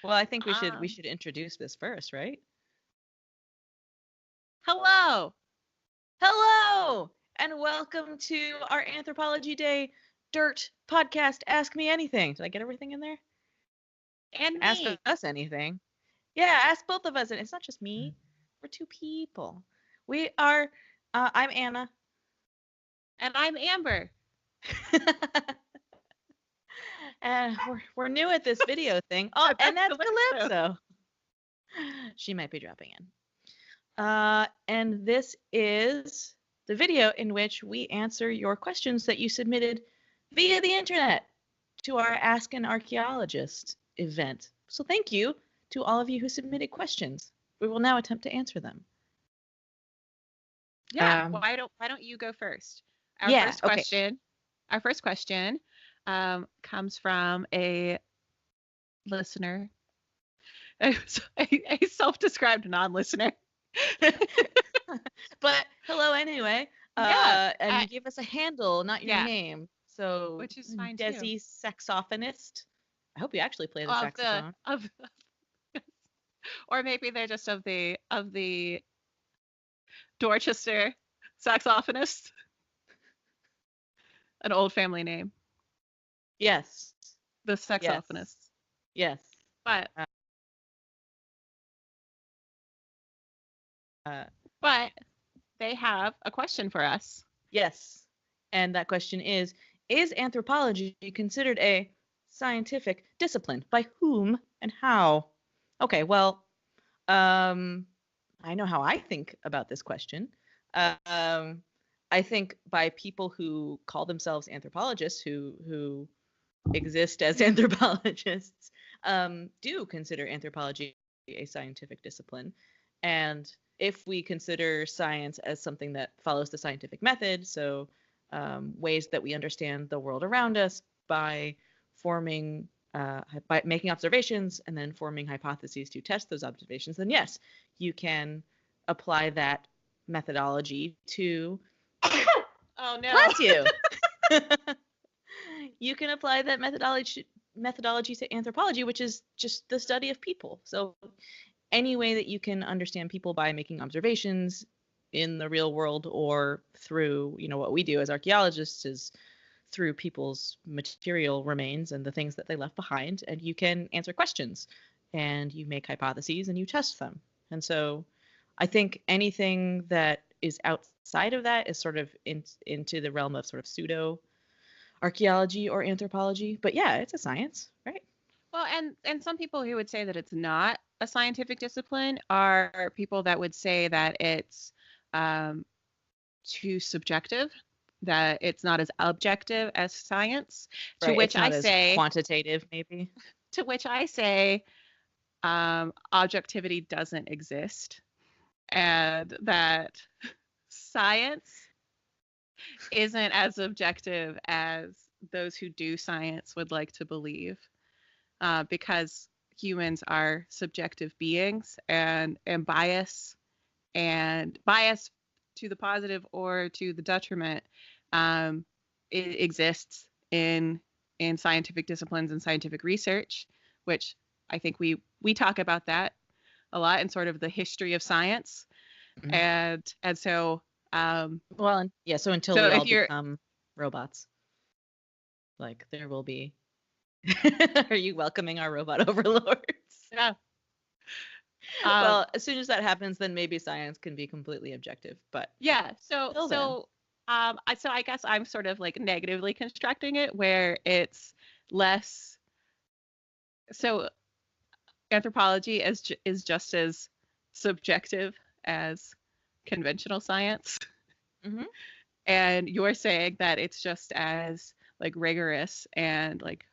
Well, I think we Um, should introduce this first, right? Hello, Hello, and welcome to our Anthropology Day Dirt podcast. Ask me anything. Did I get everything in there? and Ask me, us anything. Yeah, ask both of us, and it's not just me. We're two people. We are. I'm Anna. and I'm Amber. And we're new at this video thing. Oh, And and that's that's Calypso. Calypso. She might be dropping in. And this is the video in which we answer your questions that you submitted via the internet to our Ask an Archaeologist event. So thank you to all of you who submitted questions. We will now attempt to answer them. Yeah, why don't you go first? Our Yeah, first okay. question, our first question comes from a listener, a self-described non-listener. But hello anyway. Yeah, And you gave us a handle, not your yeah, name. So which is fine too. Desi saxophonist. I hope you actually play the Of the saxophone. of, or maybe they're just of the Dorchester saxophonist, an old family name, Yes. the Yes. saxophonists. Yes. But Uh, but they have a question for us. yes. And that question is anthropology considered a scientific discipline? By whom and how? Okay, well, um, I know how I think about this question. Um, I think by people who call themselves anthropologists, who exist as anthropologists, do consider anthropology a scientific discipline. And if we consider science as something that follows the scientific method, so ways that we understand the world around us by forming, by making observations and then forming hypotheses to test those observations, then yes, you can apply that methodology to. Oh no. Bless you. You can apply that methodology to anthropology, which is just the study of people. So any way that you can understand people by making observations in the real world or through, what we do as archaeologists is through people's material remains and the things that they left behind, and you can answer questions and you make hypotheses and you test them. And so I think anything that is outside of that is sort of into the realm of sort of pseudo archaeology or anthropology. But yeah, it's a science, right? Well, and some people who would say that it's not a scientific discipline are people that would say that it's um, too subjective, that it's not as objective as science. To Right. which It's I not as say, quantitative, maybe. to which I say, objectivity doesn't exist, and that science isn't as objective as those who do science would like to believe, because humans are subjective beings, and bias to the positive or to the detriment, it exists in scientific disciplines and scientific research, which I think we talk about that a lot in sort of the history of science. Mhm. And so Well, and yeah, so until so we if all you're become robots, like there will be. Are you welcoming our robot overlords? yeah um Well, as soon as that happens, then maybe science can be completely objective. But yeah so till then, so I guess I'm sort of like negatively constructing it where it's less. So anthropology is just as subjective as conventional science, hmm and you're saying that it's just as like rigorous and like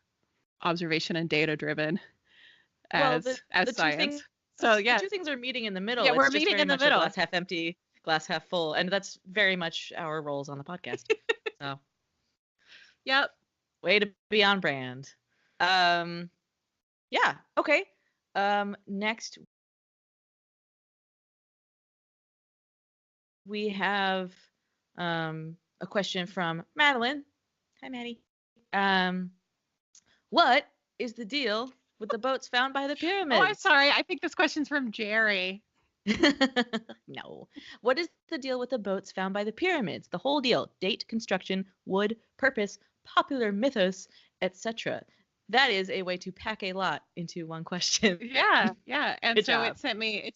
observation and data driven well, as the two things science. So the yeah, two things are meeting in the middle. yeah, It's we're just meeting very in the much a middle. glass half empty, glass half full, and that's very much our roles on the podcast. So, Yep. way to be on brand. Um, yeah, okay. Next we have a question from Madeline. Hi, Maddie. Um, what is the deal with the boats found by the Oh, I'm pyramids? sorry. I think this question's from Jerry. No. What is the deal with the boats found by the pyramids? The whole deal. Date, construction, wood, purpose, popular mythos, etc. That is a way to pack a lot into one question. Yeah, yeah. And Good so job. it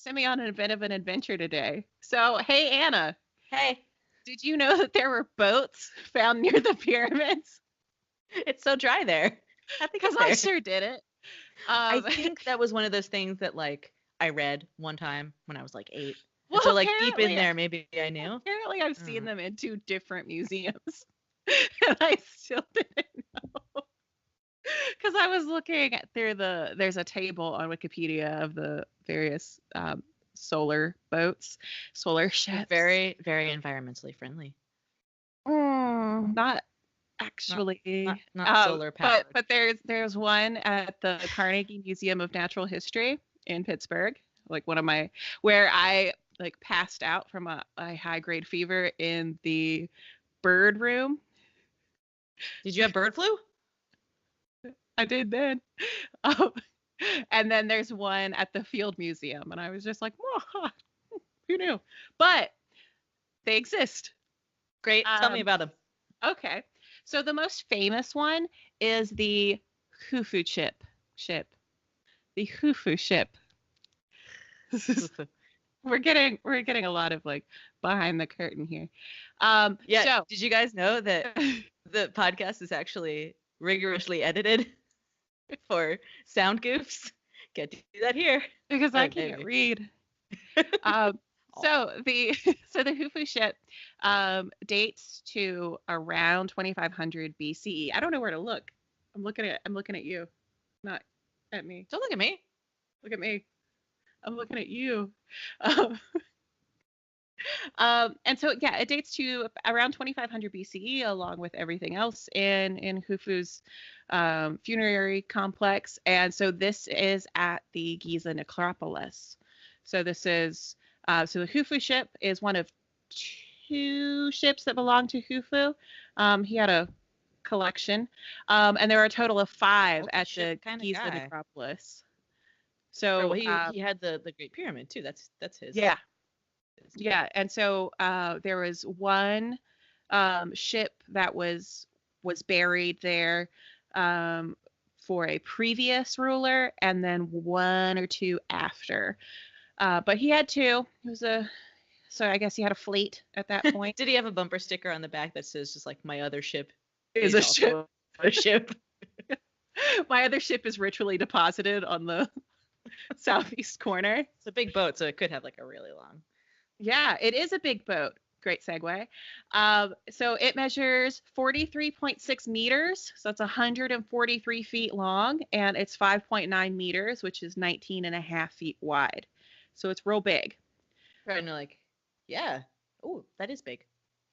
sent me on a bit of an adventure today. So, hey Anna, Hey, did you know that there were boats found near the pyramids? it's so dry there. How'd they Because get I there? sure did it. I Um, think that was one of those things that like I read one time when I was like 8. And well, so like deep in there maybe I knew. apparently I've I don't seen know. them in 2 different museums. And I still didn't know. Because I was looking at there's a table on Wikipedia of the various solar boats, solar They're ships. very, very environmentally friendly. Not Not actually. not solar powered. But there's one at the Carnegie Museum of Natural History in Pittsburgh, like one of my where I like passed out from a high grade fever in the bird room. Did you have bird flu? I did then. Um, and then there's one at the Field Museum, and I was just like, "Whoa, who knew?" But they exist. Great. Tell me Um, about them. okay, so the most famous one is the Khufu ship. The Khufu ship. This is we're getting a lot of like behind the curtain here. Yeah. So Did you guys know that the podcast is actually rigorously edited for sound goofs? Can't do that here. because I But can't maybe. read. Um, Aw. so the the Khufu ship dates to around 2500 BCE. I don't know where to look. I'm looking at you, not at me. Don't look at me. Look at me. I'm looking at you. And so yeah, it dates to around 2500 BCE, along with everything else in Khufu's funerary complex. And so this is at the Giza necropolis. So this is so the Khufu ship is one of 2 ships that belong to Khufu. He had a collection, and there are a total of 5 at the Multi-ship kind of Giza guy. necropolis. Or well, So he had the Great Pyramid too. That's his. yeah, yeah, and so there was one ship that was buried there for a previous ruler, and then 1 or 2 after. But he had 2. He was so I guess he had a fleet at that point. Did he have a bumper sticker on the back that says just like my other ship Is a also ship. a ship? My other ship is ritually deposited on the southeast corner. It's a big boat, so it could have like a really long. Yeah, it is a big boat. Great segue. So it measures 43.6 meters. So that's 143 feet long, and it's 5.9 meters, which is 19 and a half feet wide. So it's real big. Trying to like, yeah. Oh, that is big.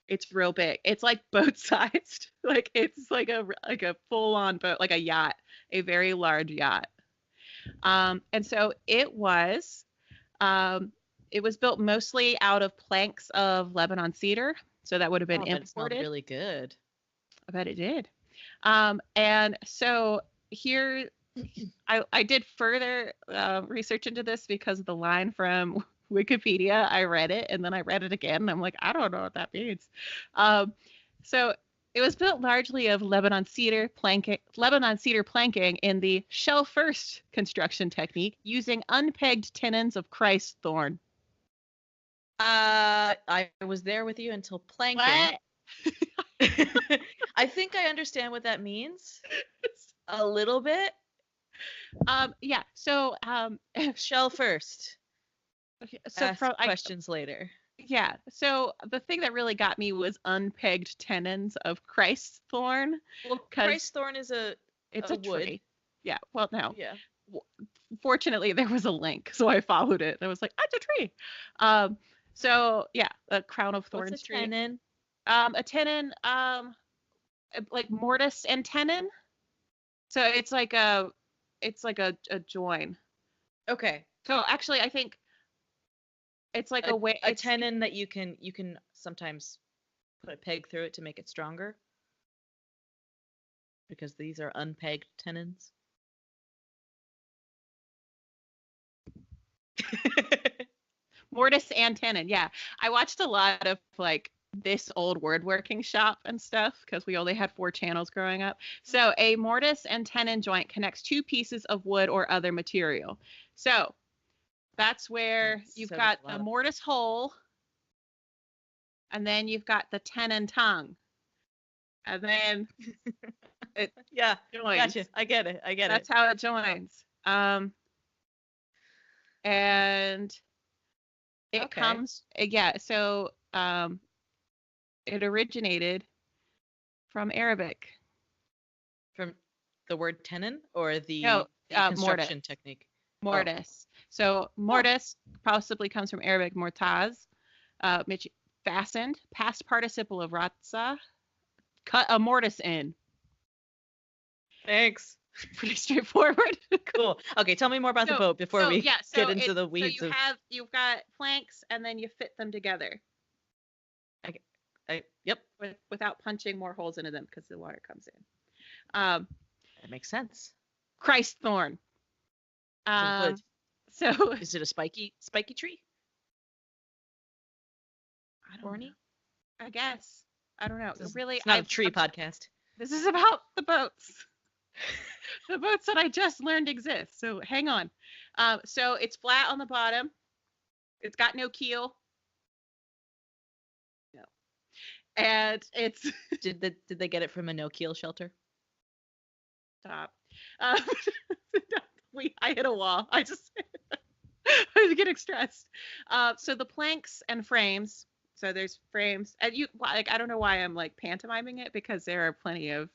It's real big. It's like boat sized. Like it's like a full on boat, like a yacht, a very large yacht. And so it was built mostly out of planks of Lebanon cedar. So that would have been Oh, but it smelled imported. really good. I bet it did. And so here, I did further research into this because of the line from Wikipedia. I read it and then I read it again, and I'm like, I don't know what that means. So it was built largely of Lebanon cedar planking in the shell first construction technique using unpegged tenons of Christ thorn. I was there with you until planking. What? I think I understand what that means. A little bit. Yeah. So Shell first. so Ask from questions later. yeah. So the thing that really got me was unpegged tenons of Christ thorn. Well, 'Cause Christ thorn is it's a a wood. tree. Yeah. Well, no. Yeah. Fortunately, there was a link, so I followed it. I was like, "That's a tree." So yeah, a crown of thorns What's a tree. tenon? A tenon, like mortise and tenon. So it's like a join. Okay. So actually, I think it's like a way. A tenon that you can sometimes put a peg through it to make it stronger. Because these are unpegged tenons. Mortise and tenon. Yeah. I watched a lot of like this old woodworking shop and stuff because we only had 4 channels growing up. So a mortise and tenon joint connects 2 pieces of wood or other material. So that's where you've got the mortise hole, and then you've got the tenon tongue, and then it joins. Gotcha. I get it. That's how it joins. And it comes, so it originated from Arabic. From the word tenon or the construction technique? Mortise. So mortise possibly comes from Arabic mortaz, which fastened, past participle of ratza, cut a mortise in. Thanks. Pretty straightforward. Cool. Okay, tell me more about the boat before we get into the weeds. So you've got planks and then you fit them together. Yep. Without punching more holes into them because the water comes in. That makes sense. Christ thorn. So is it a spiky tree? I don't know. I guess. I don't know. It's not a tree podcast. This is about the boats. The boats that I just learned exist. So hang on. So it's flat on the bottom. It's got no keel. No. And it's did they get it from a no keel shelter? Stop. I hit a wall. I was getting stressed. So the planks and frames. So there's frames, and I don't know why I'm like pantomiming it because there are plenty of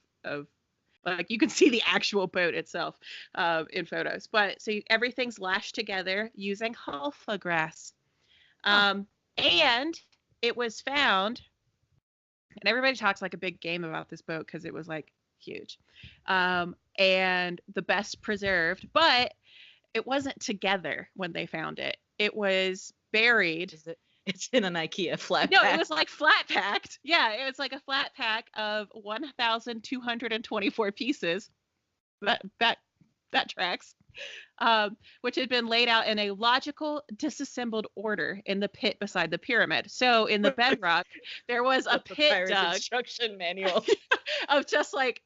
like you can see the actual boat itself in photos. But so everything's lashed together using halfa grass. And it was found, and everybody talks like a big game about this boat because it was like huge, and the best preserved, but it wasn't together when they found it. It was buried. It's in an IKEA flat pack. No, it was like flat packed. Yeah, it was like a flat pack of 1,224 pieces. That tracks. Which had been laid out in a logical disassembled order in the pit beside the pyramid. So in the bedrock, there was a pit dug instruction manual of just like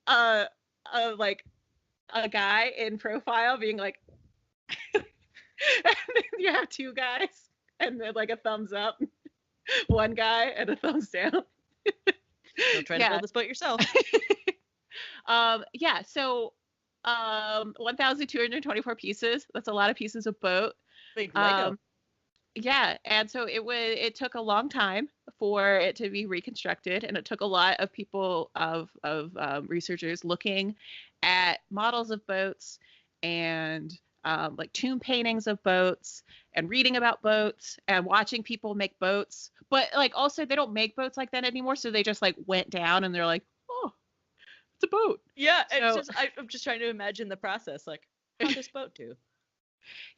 a guy in profile being like, and then you have 2 guys. And then like a thumbs up, 1 guy and a thumbs down. Don't try to build this boat yourself. So 1,224 pieces. That's a lot of pieces of boat. Big Lego. And so it took a long time for it to be reconstructed, and it took a lot of people of researchers looking at models of boats and like tomb paintings of boats and reading about boats and watching people make boats. But like also they don't make boats like that anymore. So they just like went down and they're like, oh, it's a boat. Yeah. So, I'm just trying to imagine the process. Like, how'd this boat do?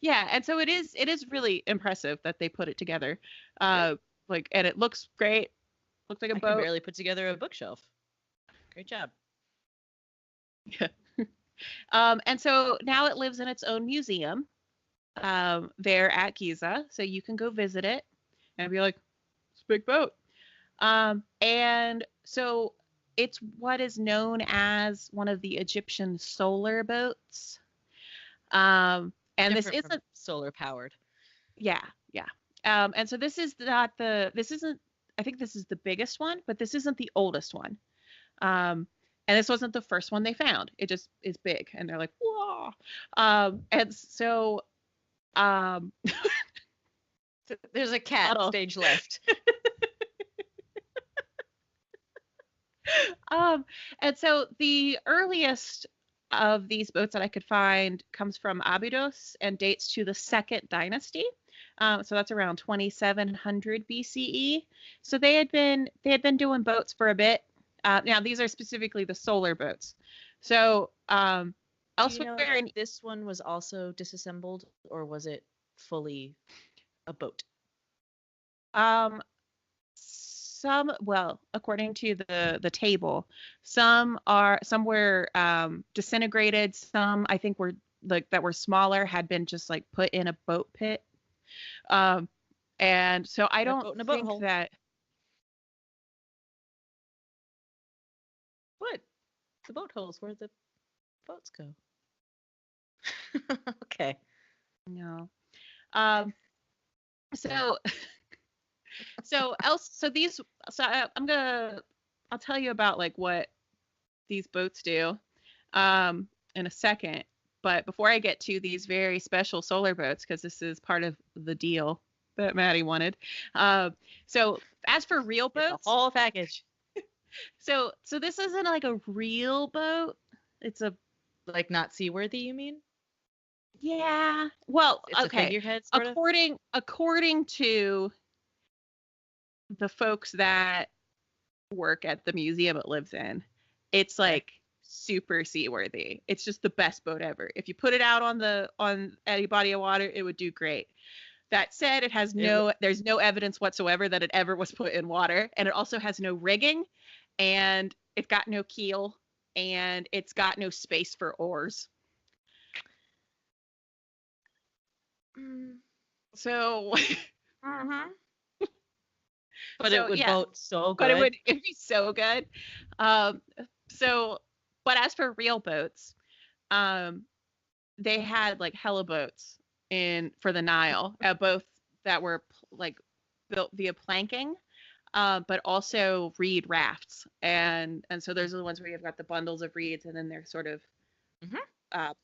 Yeah. And so it is really impressive that they put it together. And it looks great. Looks like a boat. I can barely put together a bookshelf. Great job. Yeah. And so now it lives in its own museum there at Giza. So you can go visit it and be like, it's a big boat. And so it's what is known as one of the Egyptian solar boats. And this isn't solar powered. Yeah. Yeah. And so this is not I think this is the biggest one, but this isn't the oldest one. And this wasn't the first one they found. It just is big. And they're like, whoa. And so there's a cat stage left. And so the earliest of these boats that I could find comes from Abydos and dates to the 2nd dynasty. So that's around 2700 BCE. So they had been doing boats for a bit. Now these are specifically the solar boats. So elsewhere, this one was also disassembled, or was it fully a boat? According to the table, some were disintegrated. Some I think were like that were smaller had been just like put in a boat pit. And so I That don't boat in a boat think hole. that. What? The boat holes where the boats go. Okay. No. So I'll tell you about like what these boats do in a second. But before I get to these very special solar boats, because this is part of the deal that Maddie wanted. So as for real It's a boats, whole package. so this isn't like a real boat. It's a Like not seaworthy, you mean? yeah. Well, It's a okay. figurehead, sort of. According to the folks that work at the museum it lives in, it's like super seaworthy. It's just the best boat ever. If you put it out on any body of water, it would do great. That said, it has there's no evidence whatsoever that it ever was put in water, and it also has no rigging, and it's got no keel, and it's got no space for oars. So But so, it would yeah. boat so good. But it'd be so good. But as for real boats, they had like hella boats for the Nile, both that were like built via planking, but also reed rafts, and so there's the ones where you've got the bundles of reeds, and then they're sort of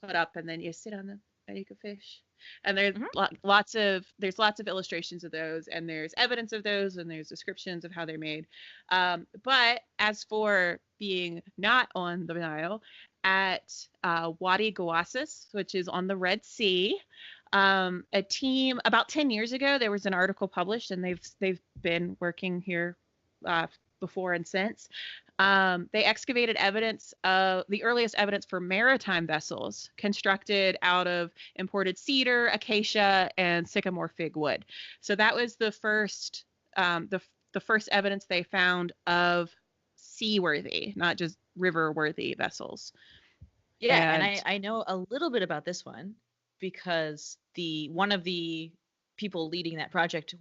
put up, and then you sit on them and you can fish. And there's lots of illustrations of those, and there's evidence of those, and there's descriptions of how they're made. But as for being not on the Nile, at Wadi Gwasis, which is on the Red Sea, a team about 10 years ago, there was an article published, and they've been working here before and since. They excavated the earliest evidence for maritime vessels constructed out of imported cedar, acacia, and sycamore fig wood. So that was the first evidence they found of seaworthy, not just river-worthy vessels. Yeah, and I know a little bit about this one because one of the people leading that project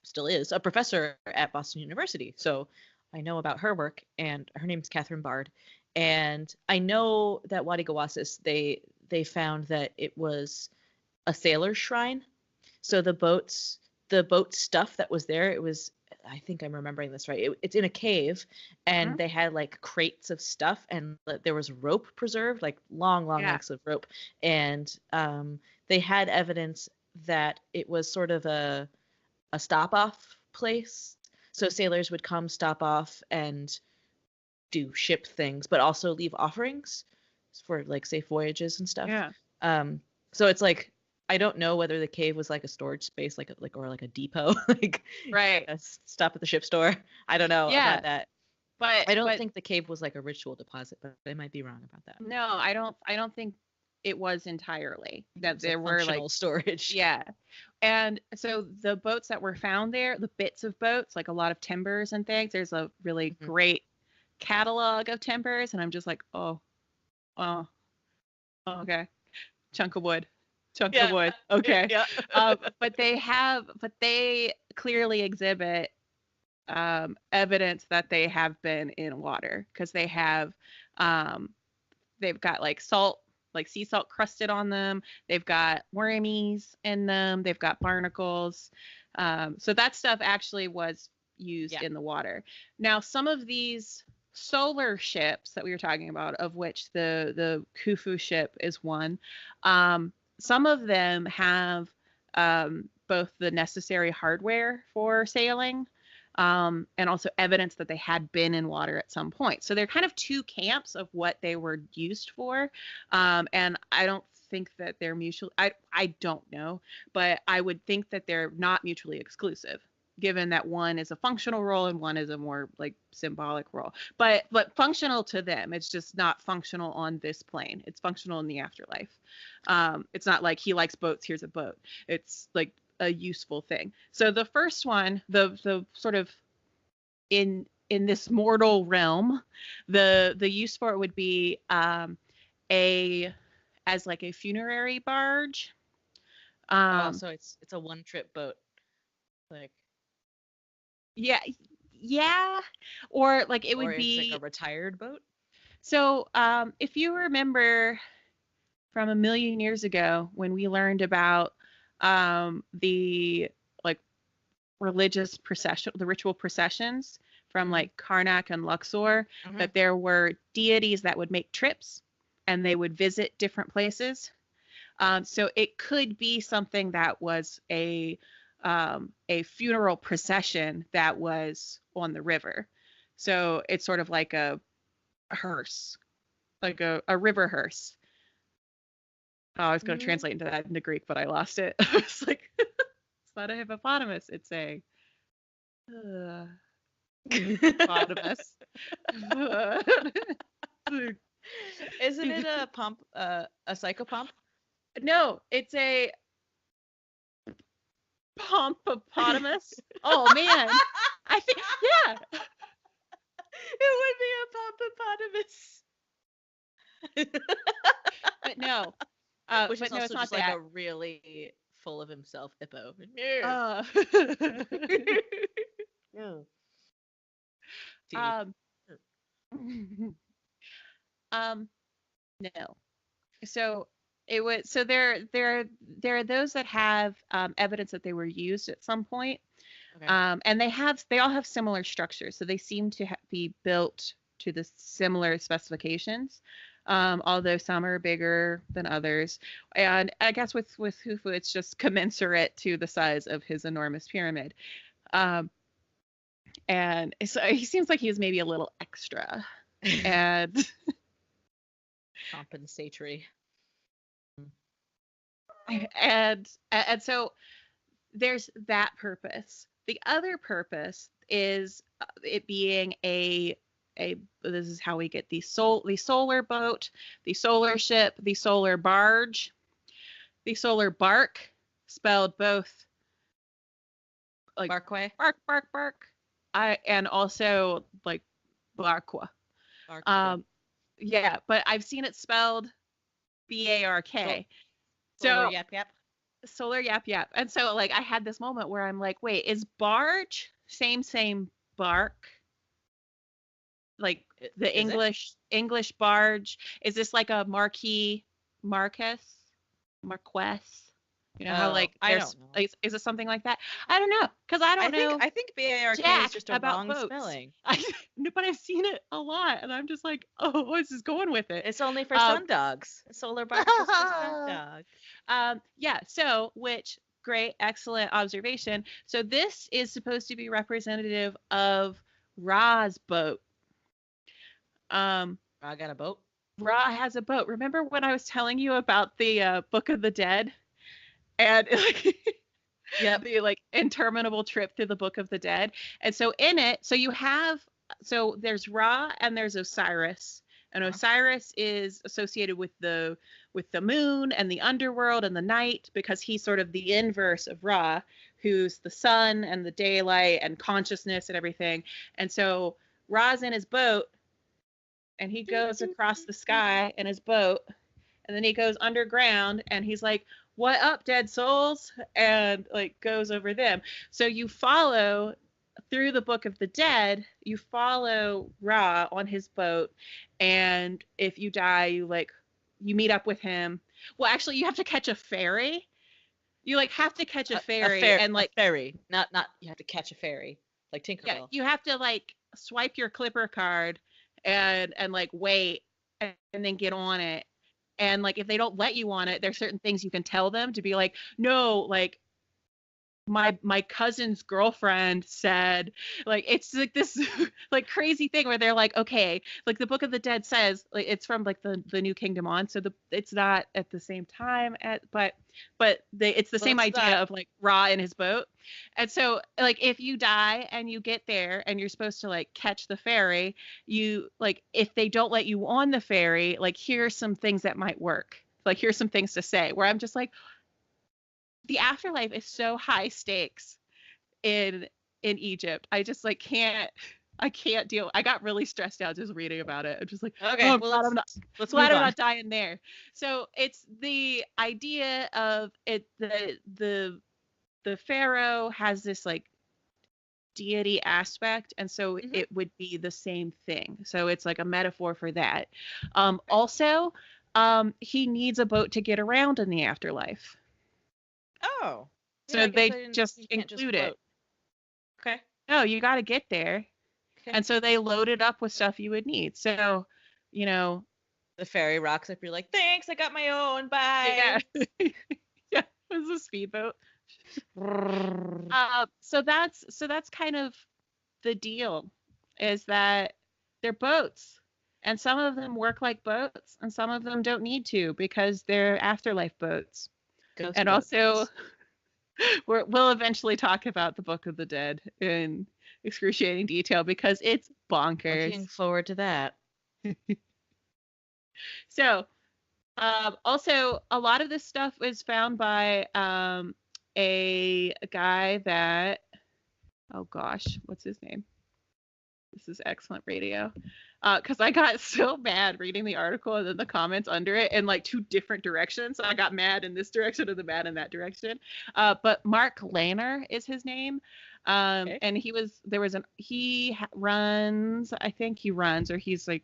still is a professor at Boston University. So I know about her work, and her name's Catherine Bard. And I know that Wadi Gwasis, they found that it was a sailor's shrine. So the boat stuff that was there, it was, I think I'm remembering this right. It's in a cave, and they had like crates of stuff, and there was rope preserved, like long lengths of rope. And they had evidence that it was sort of a stop-off place. So sailors would come, stop off, and do ship things, but also leave offerings for like safe voyages and stuff. Yeah. So it's like, I don't know whether the cave was like a storage space, or like a depot, like right. Stop at the ship store. I don't know about that. But I don't think the cave was like a ritual deposit, but I might be wrong about that. No, I don't think it was entirely. That there were functional storage. Yeah. And so the boats that were found there, the bits of boats, like a lot of timbers and things, there's a really great catalog of timbers, and I'm just like, oh, okay, chunk of wood, okay. Yeah. But they clearly exhibit evidence that they have been in water, because they have they've got like salt, like sea salt crusted on them. They've got wormies in them. They've got barnacles. So that stuff actually was used in the water. Now, some of these solar ships that we were talking about, of which the Khufu ship is one, some of them have both the necessary hardware for sailing, and also evidence that they had been in water at some point. So they're kind of two camps of what they were used for. And I don't think that they're mutually, I don't know, but I would think that they're not mutually exclusive, given that one is a functional role and one is a more like symbolic role. But functional to them, it's just not functional on this plane. It's functional in the afterlife. It's not like he likes boats, here's a boat. It's like a useful thing. So the first one, the sort of in this mortal realm, the use for it would be a as like a funerary barge. So it's a one-trip boat. Like, Yeah, yeah, or like it or would it's like a be. retired boat. So if you remember from a million years ago when we learned about the like religious procession, the ritual processions from like Karnak and Luxor, that there were deities that would make trips and they would visit different places. So it could be something that was a funeral procession that was on the river. So it's sort of like a hearse, like a river hearse. Oh, I was going to translate into that into Greek, but I lost it. I was like, it's not a hippopotamus. It's a hippopotamus. Isn't it a pump? A psychopomp? No, it's a pompopotamus. Oh man, I think yeah. It would be a pompopotamus. But no, Which but is no, it's also not just like that. a really full of himself hippo. Uh, um, no. So it was. So there are those that have evidence that they were used at some point, Okay. and they all have similar structures. So they seem to be built to the similar specifications. Although some are bigger than others, and I guess with Khufu, it's just commensurate to the size of his enormous pyramid. And so he seems like he was maybe a little extra, and Compensatory. and so there's that purpose. The other purpose is it being a this is how we get the solar boat, the solar ship, the solar barge, the solar bark, spelled both like Barkway. bark, and also like barqua. Yeah, but I've seen it spelled BARK. Solar So yap yap. solar yap. And so like I had this moment where I'm like, wait, is barge same bark? Like the English barge, is this like a Marquess? You know how like I there's don't know. is it something like that? I don't know because I don't know. I think BARK Jack is just a about wrong boats. spelling. But I've seen it a lot, and I'm just like, oh, what's this going with it? It's only for sundogs. Solar bark is for sundogs. Yeah. So, which great, excellent observation. So this is supposed to be representative of Ra's boat. I got a boat. Ra has a boat. Remember when I was telling you about the Book of the Dead and the like interminable trip through the Book of the Dead? And so in it, so there's Ra and there's Osiris. And Osiris is associated with the moon and the underworld and the night because he's sort of the inverse of Ra, who's the sun and the daylight and consciousness and everything. And so Ra's in his boat, and he goes across the sky in his boat, and then he goes underground, and he's like, "What up, dead souls?" and like goes over them. So you follow through the Book of the Dead, you follow Ra on his boat, and if you die, you meet up with him. Well, actually, you have to catch a ferry. You like have to catch a ferry and like a ferry, not you have to catch a ferry like Tinkerbell. Yeah, you have to like swipe your Clipper card and like wait and then get on it. And like if they don't let you on it, there's certain things you can tell them to be like, no, like my cousin's girlfriend said, like it's like this like crazy thing where they're like, okay, like the Book of the Dead says, like it's from like the New Kingdom on, so it's not at the same time but it's the same idea of like Ra in his boat. And so like if you die and you get there and you're supposed to like catch the ferry, you like if they don't let you on the ferry, like here's some things that might work. Like here's some things to say, where I'm just like, the afterlife is so high stakes in Egypt. I just like can't I can't deal. I got really stressed out just reading about it. I'm just like, Okay, oh, I'm well, glad I'm not let's glad move I'm on. not dying there. So it's the idea of it. The pharaoh has this like deity aspect, and so Mhm. it would be the same thing. So it's like a metaphor for that. Also, he needs a boat to get around in the afterlife. Oh, yeah, So I guess they I didn't. just You can't just include it. float. Okay. No, you got to get there. Okay. And so they load it up with stuff you would need. So, you know, The ferry rocks up. You're like, thanks, I got my own. yeah, Bye. yeah, it was a speedboat. Okay. So that's kind of the deal, is that they're boats, and some of them work like boats, and some of them don't need to because they're afterlife boats. Ghost And boats. also, we'll eventually talk about the Book of the Dead in excruciating detail because it's Looking bonkers. forward to that. So, also, a lot of this stuff was found by a guy that, oh gosh, what's his name? This is excellent radio. Because I got so mad reading the article and then the comments under it in like two different directions. So I got mad in this direction and then mad in that direction. But Mark Lehner is his name. Okay. And runs, I think he runs, or he's like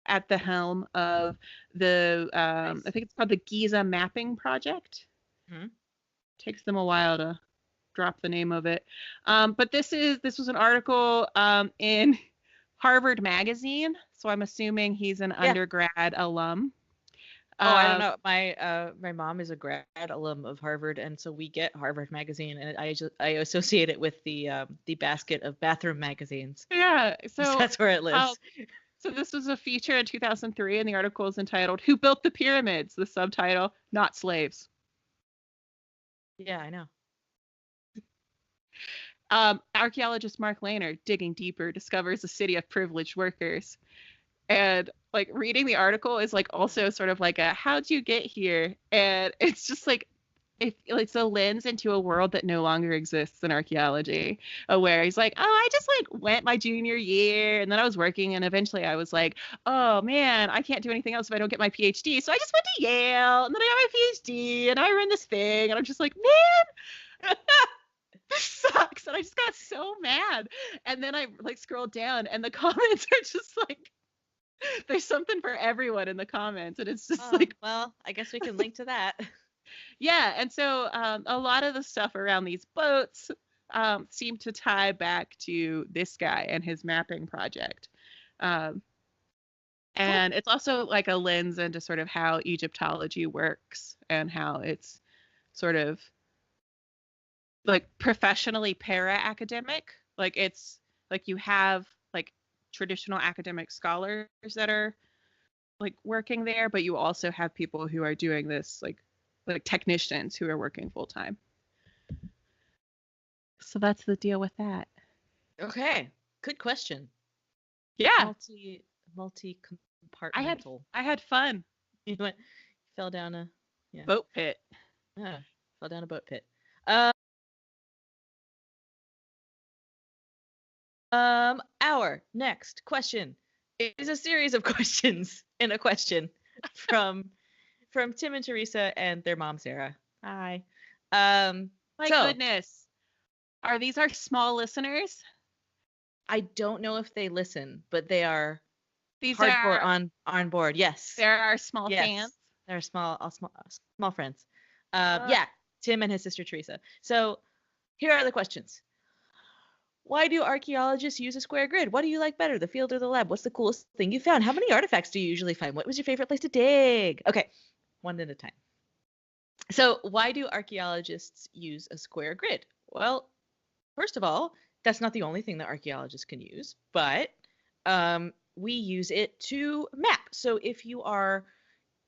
at the helm of the, Nice. I think it's called the Giza Mapping Project. Hmm. Takes them a while to drop the name of it. But this was an article in Harvard Magazine, so I'm assuming he's an Yeah. undergrad alum. Oh, I don't know. My mom is a grad alum of Harvard, and so we get Harvard magazine, and I associate it with the basket of bathroom magazines. Yeah, so That's where it uh, lives. so this was a feature in 2003, and the article is entitled "Who Built the Pyramids?" The subtitle: "Not Slaves." Yeah, I know. Archaeologist Mark Lehner, digging deeper, discovers a city of privileged workers. And like reading the article is like also sort of like a how'd you get here? And it's just like it's a lens into a world that no longer exists in archaeology, where he's like, oh, I just like went my junior year and then I was working and eventually I was like, oh man, I can't do anything else if I don't get my PhD. So I just went to Yale and then I got my PhD and I run this thing and I'm just like, man, this sucks. And I just got so mad. And then I like scrolled down and the comments are just like, there's something for everyone in the comments, and it's just like, well, I guess we can link to that. yeah. And so a lot of the stuff around these boats seem to tie back to this guy and his mapping project. Um, and it's also like a lens into sort of how Egyptology works and how it's sort of like professionally para-academic. Like it's like you have like traditional academic scholars that are like working there, but you also have people who are doing this like technicians who are working full time. So that's the deal with that. Okay, good question. Yeah, Multi compartmental. I had fun. You fell down a Boat pit. Yeah, fell down a boat pit. Our next question is a series of questions in a question from Tim and Teresa and their mom Sarah. Hi. My so, goodness. Are these our small listeners? I don't know if they listen, but they are These hardcore are on board. Yes. They're our small Yes. fans. They're small friends. Yeah, Tim and his sister Teresa. So, here are the questions. Why do archaeologists use a square grid? What do you like better, the field or the lab? What's the coolest thing you found? How many artifacts do you usually find? What was your favorite place to dig? Okay, one at a time. So, why do archaeologists use a square grid? Well, first of all, that's not the only thing that archaeologists can use, but we use it to map. So, if you are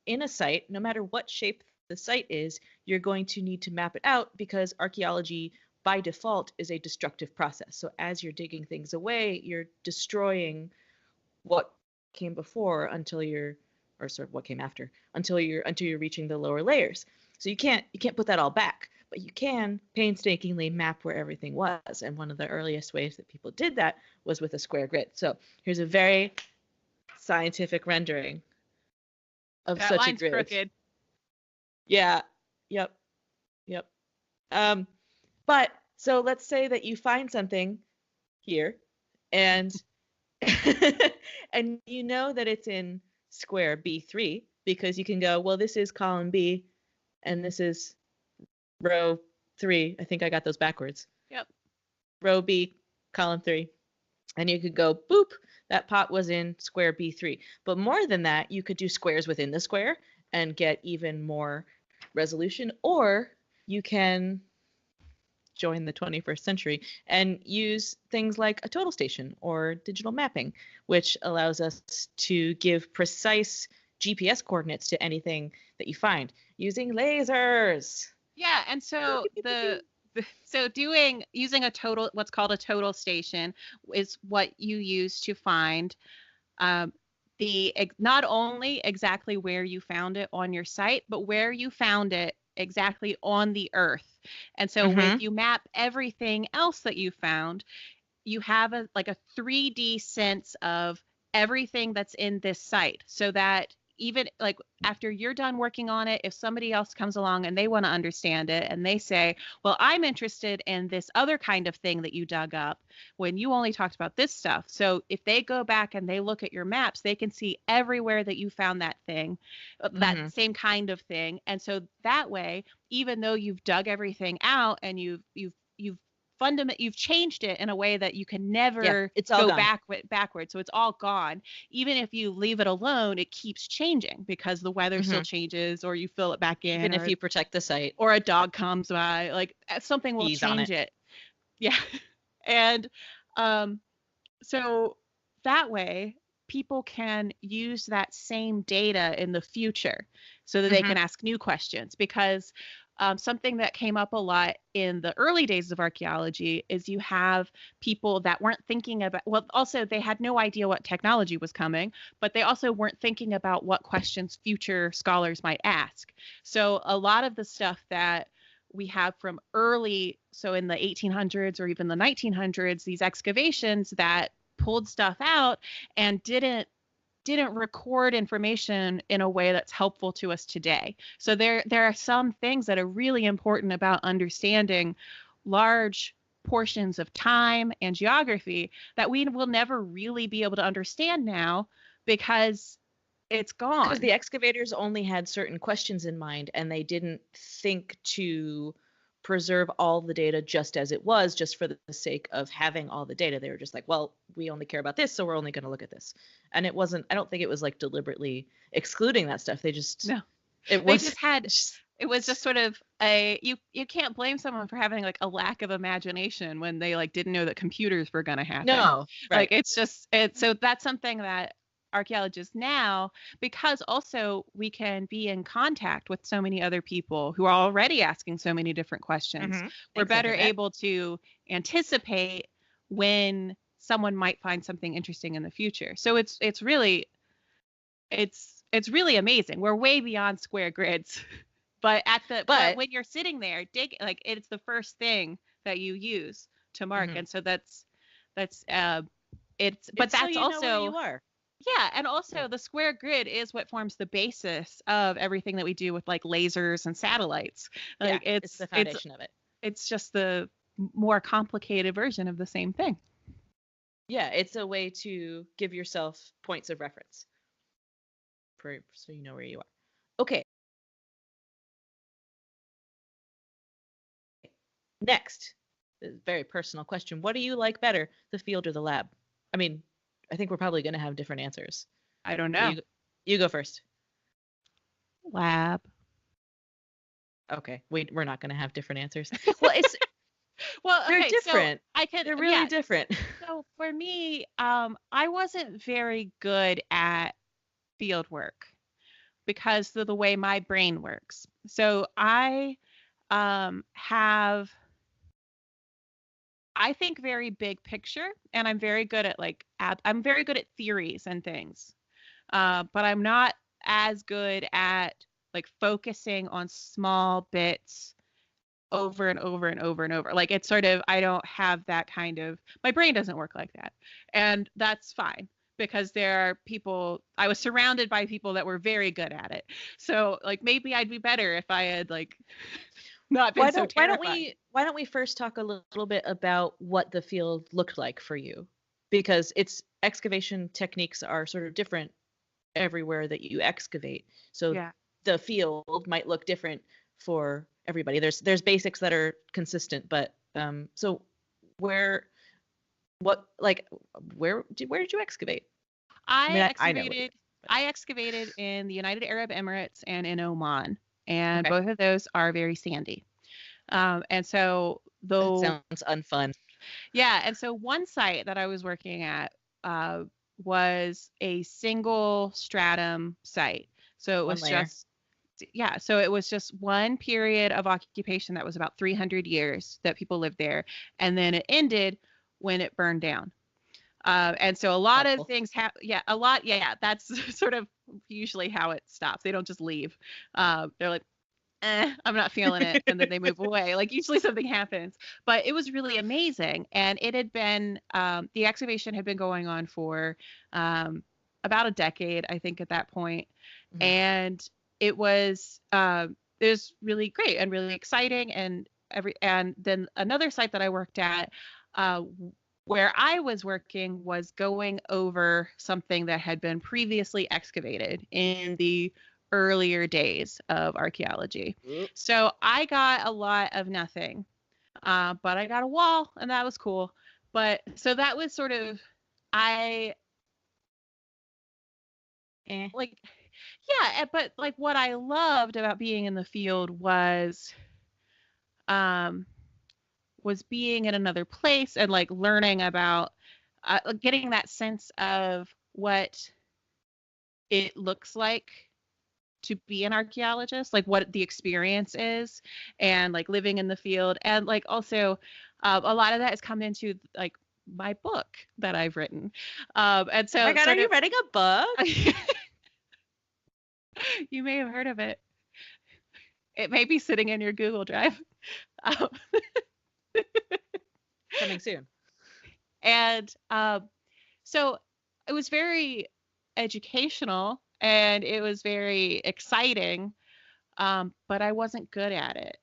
in a site, no matter what shape the site is, you're going to need to map it out because archaeology by default is a destructive process. So as you're digging things away, you're destroying what came before until you're, or sort of what came after, until you're reaching the lower layers. So you can't put that all back. but you can painstakingly map where everything was. And one of the earliest ways that people did that was with a square grid. So here's a very scientific rendering of That such a line's grid. crooked. Yeah. Yep. Yep. But so let's say that you find something here and and you know that it's in square B3 because you can go, well, this is column B and this is row 3. I think I got those backwards. Yep. Row B, column 3. And you could go, boop, that pot was in square B3. But more than that, you could do squares within the square and get even more resolution. Or you can join the 21st century and use things like a total station or digital mapping, which allows us to give precise GPS coordinates to anything that you find using lasers. Yeah, and so using what's called a total station is what you use to find not only exactly where you found it on your site, but where you found it exactly on the earth. And so when you map everything else that you found, you have a 3D sense of everything that's in this site, so that even like after you're done working on it, if somebody else comes along and they want to understand it and they say, well, I'm interested in this other kind of thing that you dug up when you only talked about this stuff. So if they go back and they look at your maps, they can see everywhere that you found that thing, that same kind of thing. And so that way, even though you've dug everything out and you've you've changed it in a way that you can never go backward. So it's all gone. Even if you leave it alone, it keeps changing because the weather still changes, or you fill it back in. Even if you protect the site. Or a dog comes by, like something will change it. Yeah. And so that way people can use that same data in the future so that they can ask new questions, because something that came up a lot in the early days of archaeology is you have people that weren't thinking about, well, also they had no idea what technology was coming, but they also weren't thinking about what questions future scholars might ask. So a lot of the stuff that we have from so in the 1800s or even the 1900s, these excavations that pulled stuff out and didn't record information in a way that's helpful to us today. So there are some things that are really important about understanding large portions of time and geography that we will never really be able to understand now because it's gone. Because the excavators only had certain questions in mind, and they didn't think to preserve all the data just as it was, just for the sake of having all the data. They were just like, well, we only care about this, so we're only going to look at this. And it wasn't, I don't think it was like deliberately excluding that stuff. They just, no, it was just sort of you can't blame someone for having like a lack of imagination when they like didn't know that computers were going to happen. No, right. Like so that's something that archaeologists now, because also we can be in contact with so many other people who are already asking so many different questions. We're better able to anticipate when someone might find something interesting in the future. So it's really amazing. We're way beyond square grids. But but when you're sitting there like it's the first thing that you use to mark. And so that's but that's so you also know where you are. Yeah, and also the square grid is what forms the basis of everything that we do with like lasers and satellites. Like it's the foundation of it. It's just the more complicated version of the same thing. Yeah, it's a way to give yourself points of reference so you know where you are. Okay. Next, a very personal question. What do you like better, the field or the lab? I mean, I think we're probably going to have different answers. I don't know. You go first. Lab. Okay. We're not going to have different answers. Well, they're okay, different. So they're really different. So for me, I wasn't very good at field work because of the way my brain works. So I think very big picture, and I'm very good at I'm very good at theories and things, but I'm not as good at like focusing on small bits over and over and over and over. Like, it's sort of, I don't have that kind of, my brain doesn't work like that. And that's fine, because there are people, I was surrounded by people that were very good at it. So like, maybe I'd be better if I had like not been so terrified. Why don't we first talk a little bit about what the field looked like for you? Because its excavation techniques are sort of different everywhere that you excavate. So Yeah. the field might look different for everybody. There's basics that are consistent, but so where did you excavate? I mean, I know what you did, but I excavated in the United Arab Emirates and in Oman, and okay. both of those are very sandy. And so That sounds unfun. yeah, and so one site that I was working at was a single stratum site. So it One was layer. so it was just one period of occupation that was about 300 years that people lived there, and then it ended when it burned down. And so a lot of things that's sort of usually how it stops. They don't just leave. They're like, I'm not feeling it, and then they move away. Like, usually something happens. But it was really amazing, and it had been the excavation had been going on for about a decade, I think, at that point. Mm-hmm. And it was really great and really exciting. And then another site that I worked at, where I was working, was going over something that had been previously excavated in the earlier days of archaeology. Oops. So I got a lot of nothing, but I got a wall, and that was cool. But so that was sort of, like, yeah, but like, what I loved about being in the field was being in another place and like learning about getting that sense of what it looks like to be an archaeologist, like what the experience is, and like living in the field. And like, also a lot of that has come into like my book that I've written. And so, oh my God, are you writing a book? You may have heard of it. It may be sitting in your Google Drive. Coming soon. And so it was very educational, and it was very exciting, but I wasn't good at it.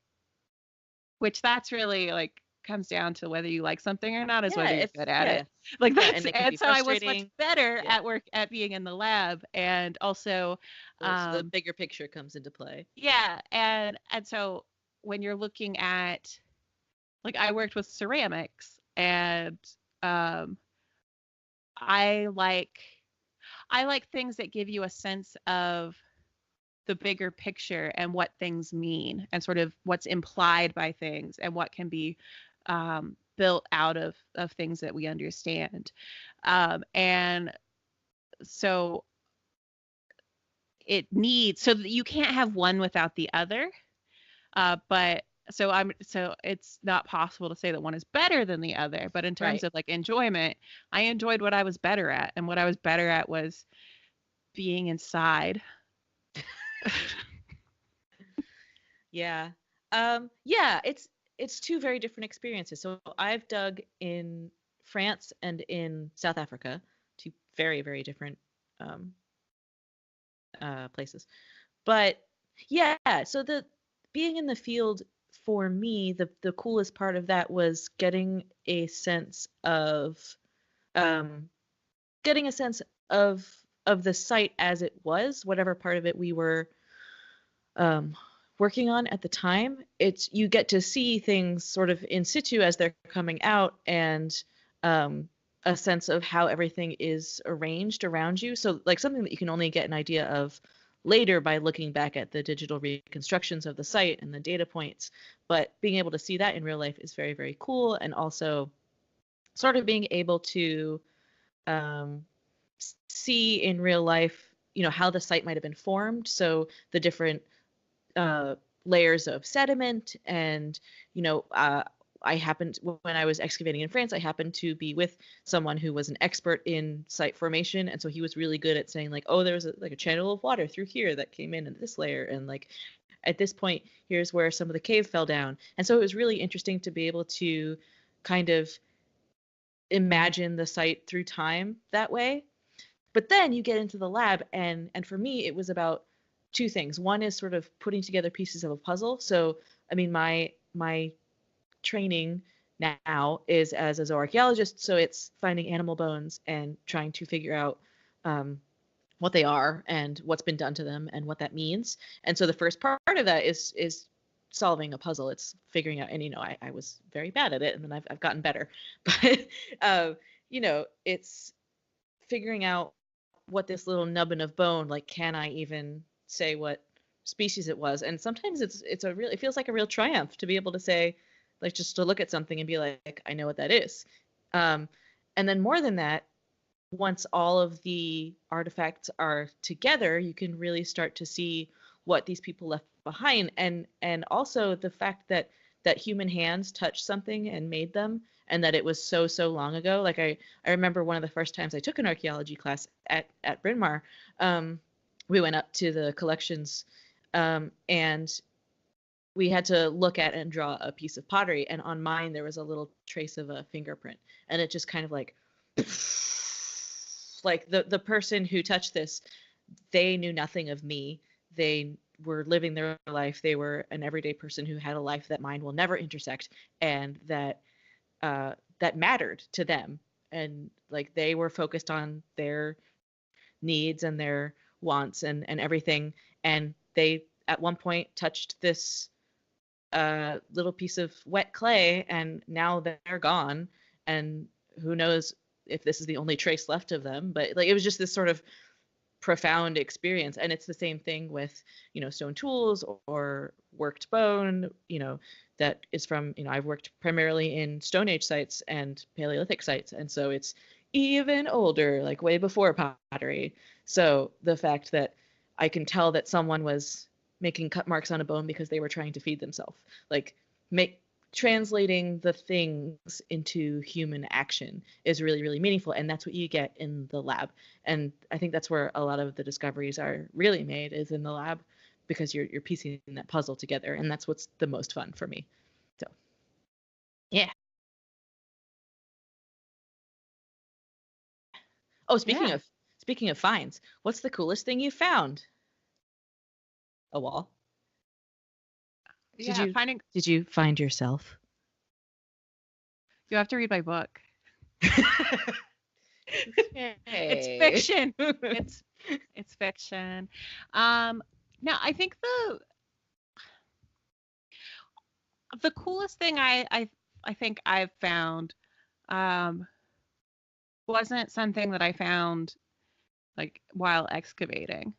Which, that's really like comes down to whether you like something or not, is whether you're good at it. Like, that's, and so I was much better at being in the lab, and also so the bigger picture comes into play. Yeah, and so when you're looking at, like, I worked with ceramics, and I like things that give you a sense of the bigger picture and what things mean, and sort of what's implied by things, and what can be built out of things that we understand. And so so you can't have one without the other. But so it's not possible to say that one is better than the other, but in terms of like enjoyment, I enjoyed what I was better at, and what I was better at was being inside. Yeah. It's two very different experiences. So I've dug in France and in South Africa, two very, very different places. But yeah, so the being in the field, for me, the coolest part of that was getting a sense of the site as it was, whatever part of it we were working on at the time. You get to see things sort of in situ as they're coming out, and a sense of how everything is arranged around you. So like something that you can only get an idea of later by looking back at the digital reconstructions of the site and the data points. But being able to see that in real life is very, very cool. And also sort of being able to see in real life, how the site might have been formed. So the different layers of sediment, and when I was excavating in France, I happened to be with someone who was an expert in site formation, and so he was really good at saying like, oh, there was a channel of water through here that came in this layer, and like at this point, here's where some of the cave fell down. And so it was really interesting to be able to kind of imagine the site through time that way. But then you get into the lab, and for me, it was about two things. One is sort of putting together pieces of a puzzle. So, I mean, my training now is as a zooarchaeologist, so it's finding animal bones and trying to figure out what they are and what's been done to them and what that means. And so the first part of that is solving a puzzle. It's figuring out, and I was very bad at it, and then I've gotten better. But it's figuring out what this little nubbin of bone, like, can I even say what species it was? And sometimes it feels like a real triumph to be able to say, like, just to look at something and be like, I know what that is. And then more than that, once all of the artifacts are together, you can really start to see what these people left behind, and also the fact that human hands touched something and made them, and that it was so long ago. Like I remember one of the first times I took an archaeology class at Bryn Mawr, we went up to the collections, and we had to look at and draw a piece of pottery, and on mine there was a little trace of a fingerprint, and it just kind of like the person who touched this, they knew nothing of me. They were living their life. They were an everyday person who had a life that mine will never intersect, and that mattered to them. And like, they were focused on their needs and their wants and everything. And they at one point touched this little piece of wet clay, and now they're gone. And who knows if this is the only trace left of them. But like, it was just this sort of profound experience. And it's the same thing with stone tools or worked bone, that is from, I've worked primarily in Stone Age sites and Paleolithic sites, and so it's even older, like way before pottery. So the fact that I can tell that someone was making cut marks on a bone because they were trying to feed themselves, like, translating the things into human action is really, really meaningful. And that's what you get in the lab. And I think that's where a lot of the discoveries are really made, is in the lab, because you're piecing that puzzle together. And that's what's the most fun for me. So, yeah. Oh, speaking of finds, what's the coolest thing you found? A wall. Did you find yourself? You have to read my book. Hey. It's fiction. It's fiction. Now I think the coolest thing I think I've found wasn't something that I found like while excavating.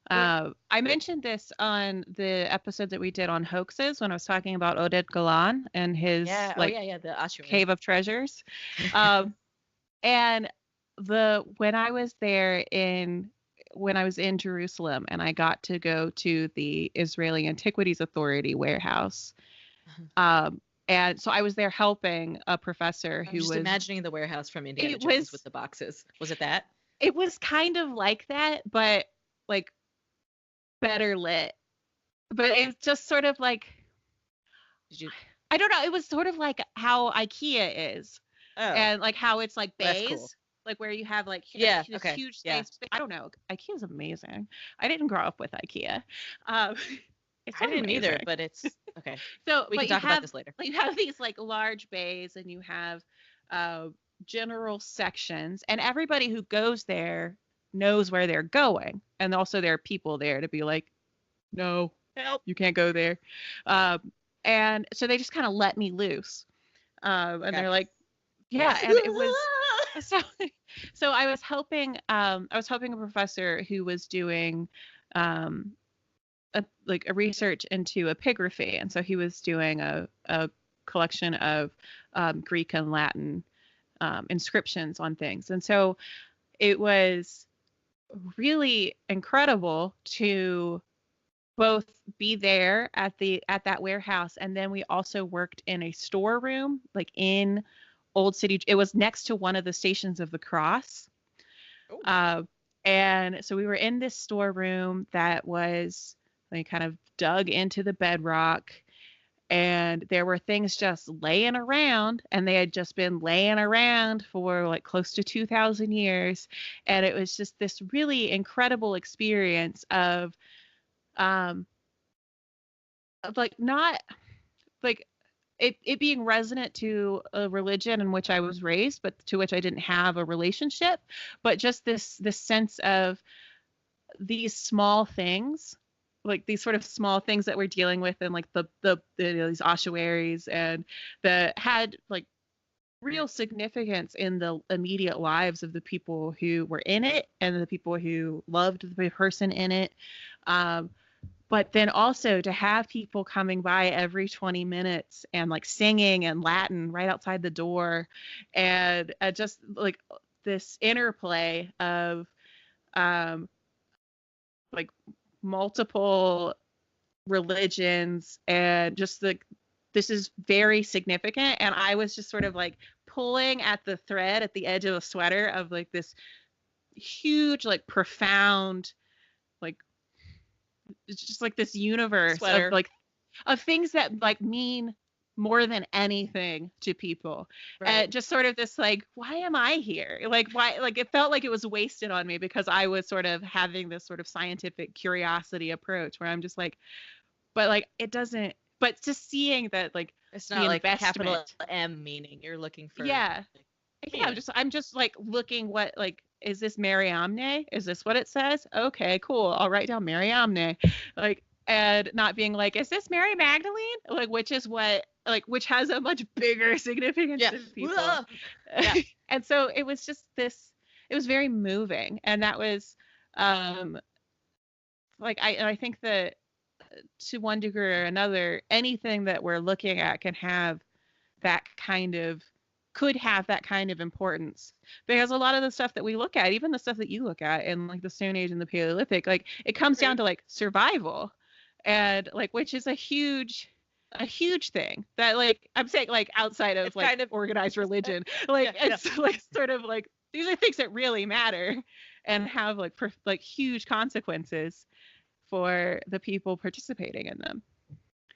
I mentioned this on the episode that we did on hoaxes when I was talking about Oded Galan and his the Oshawa cave of treasures. And when I was in Jerusalem, and I got to go to the Israeli Antiquities Authority warehouse. And so I was there helping a professor who was imagining the warehouse from Indiana Jones with the boxes. Was it that? It was kind of like that, but like better lit. But it's just sort of like, I don't know, it was sort of like how IKEA is. Oh. And like how it's like bays, cool. Like where you have like this huge space. Yeah. I don't know. IKEA is amazing. I didn't grow up with IKEA. I didn't either, but it's okay. So we can talk about this later. You have these like large bays, and you have general sections, and everybody who goes there knows where they're going, and also there are people there to be like, no, help, you can't go there. And so they just kind of let me loose, and they're like, yeah, and it was so I was helping a professor who was doing a research into epigraphy, and so he was doing a collection of Greek and Latin inscriptions on things, and so it was really incredible to both be there at that warehouse, and then we also worked in a storeroom, like in Old City. It was next to one of the Stations of the Cross. And so we were in this storeroom that was They kind of dug into the bedrock, and there were things just laying around, and they had just been laying around for like close to 2,000 years. And it was just this really incredible experience um, of like not like it being resonant to a religion in which I was raised, but to which I didn't have a relationship, but just this sense of these small things, like these sort of small things that we're dealing with, and like these ossuaries, and that had like real significance in the immediate lives of the people who were in it and the people who loved the person in it. But then also to have people coming by every 20 minutes and like singing in Latin right outside the door, and just like this interplay of like multiple religions, and just this is very significant. And I was just sort of like pulling at the thread at the edge of a sweater of like this huge, like profound, like it's just like this universe Sweater. of like of things that like mean more than anything to people. Right. And just sort of this like, why am I here? Like, why? Like, it felt like it was wasted on me because I was sort of having this sort of scientific curiosity approach where I'm just like, but like it doesn't, but just seeing that like It's the not like investment, capital M meaning. You're looking for. yeah. Yeah, I'm just like looking, what, like, is this Mariamne? Is this what it says? Okay, cool. I'll write down Mariamne. Like, and not being like, is this Mary Magdalene? Like, which is what, like, which has a much bigger significance to people. Yeah. And so it was just this, it was very moving. And that was, like, I think that to one degree or another, anything that we're looking at can have that kind of, could have that kind of importance, because a lot of the stuff that we look at, even the stuff that you look at in like the Stone Age and the Paleolithic, like it comes down to like survival, and like, which is a huge thing that, like, I'm saying, like, outside of it's like kind of organized religion, like it's like sort of like these are things that really matter and have like like huge consequences for the people participating in them.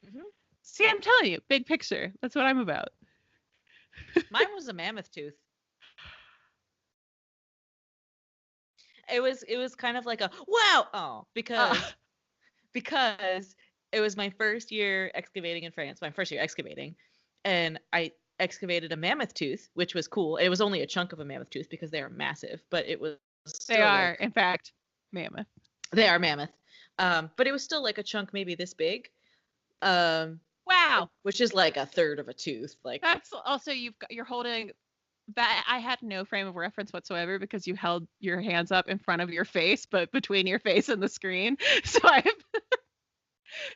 Mm-hmm. See, I'm telling you, big picture. That's what I'm about. Mine was a mammoth tooth. It was kind of like a wow, because it was my first year excavating in France, my first year excavating, and I excavated a mammoth tooth, which was cool. It was only a chunk of a mammoth tooth because they are massive, but it was still they are in fact mammoth. They are mammoth. But it was still like a chunk maybe this big. Wow. Which is like a third of a tooth. Like, that's also, you're holding that. I had no frame of reference whatsoever because you held your hands up in front of your face, but between your face and the screen. So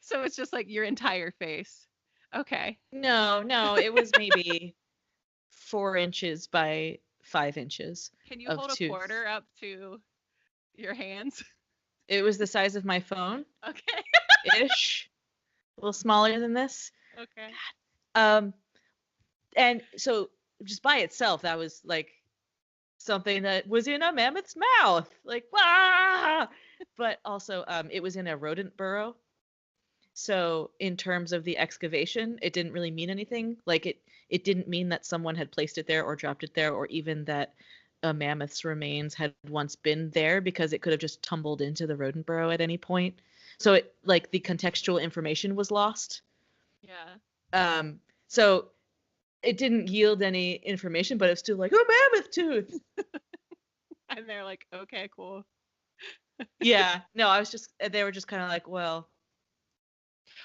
so it's just like your entire face. Okay. No, it was maybe 4 inches by 5 inches. Can you hold a quarter up to your hands? It was the size of my phone. Okay. Ish. A little smaller than this. Okay. And so just by itself, that was like something that was in a mammoth's mouth. Like, wah! But also, it was in a rodent burrow. So in terms of the excavation, it didn't really mean anything. Like it didn't mean that someone had placed it there or dropped it there, or even that a mammoth's remains had once been there, because it could have just tumbled into the rodent burrow at any point. So it, like, the contextual information was lost. Yeah. So it didn't yield any information, but it's still like, oh, mammoth tooth. And they're like, okay, cool. Yeah. No, they were just kind of like, well.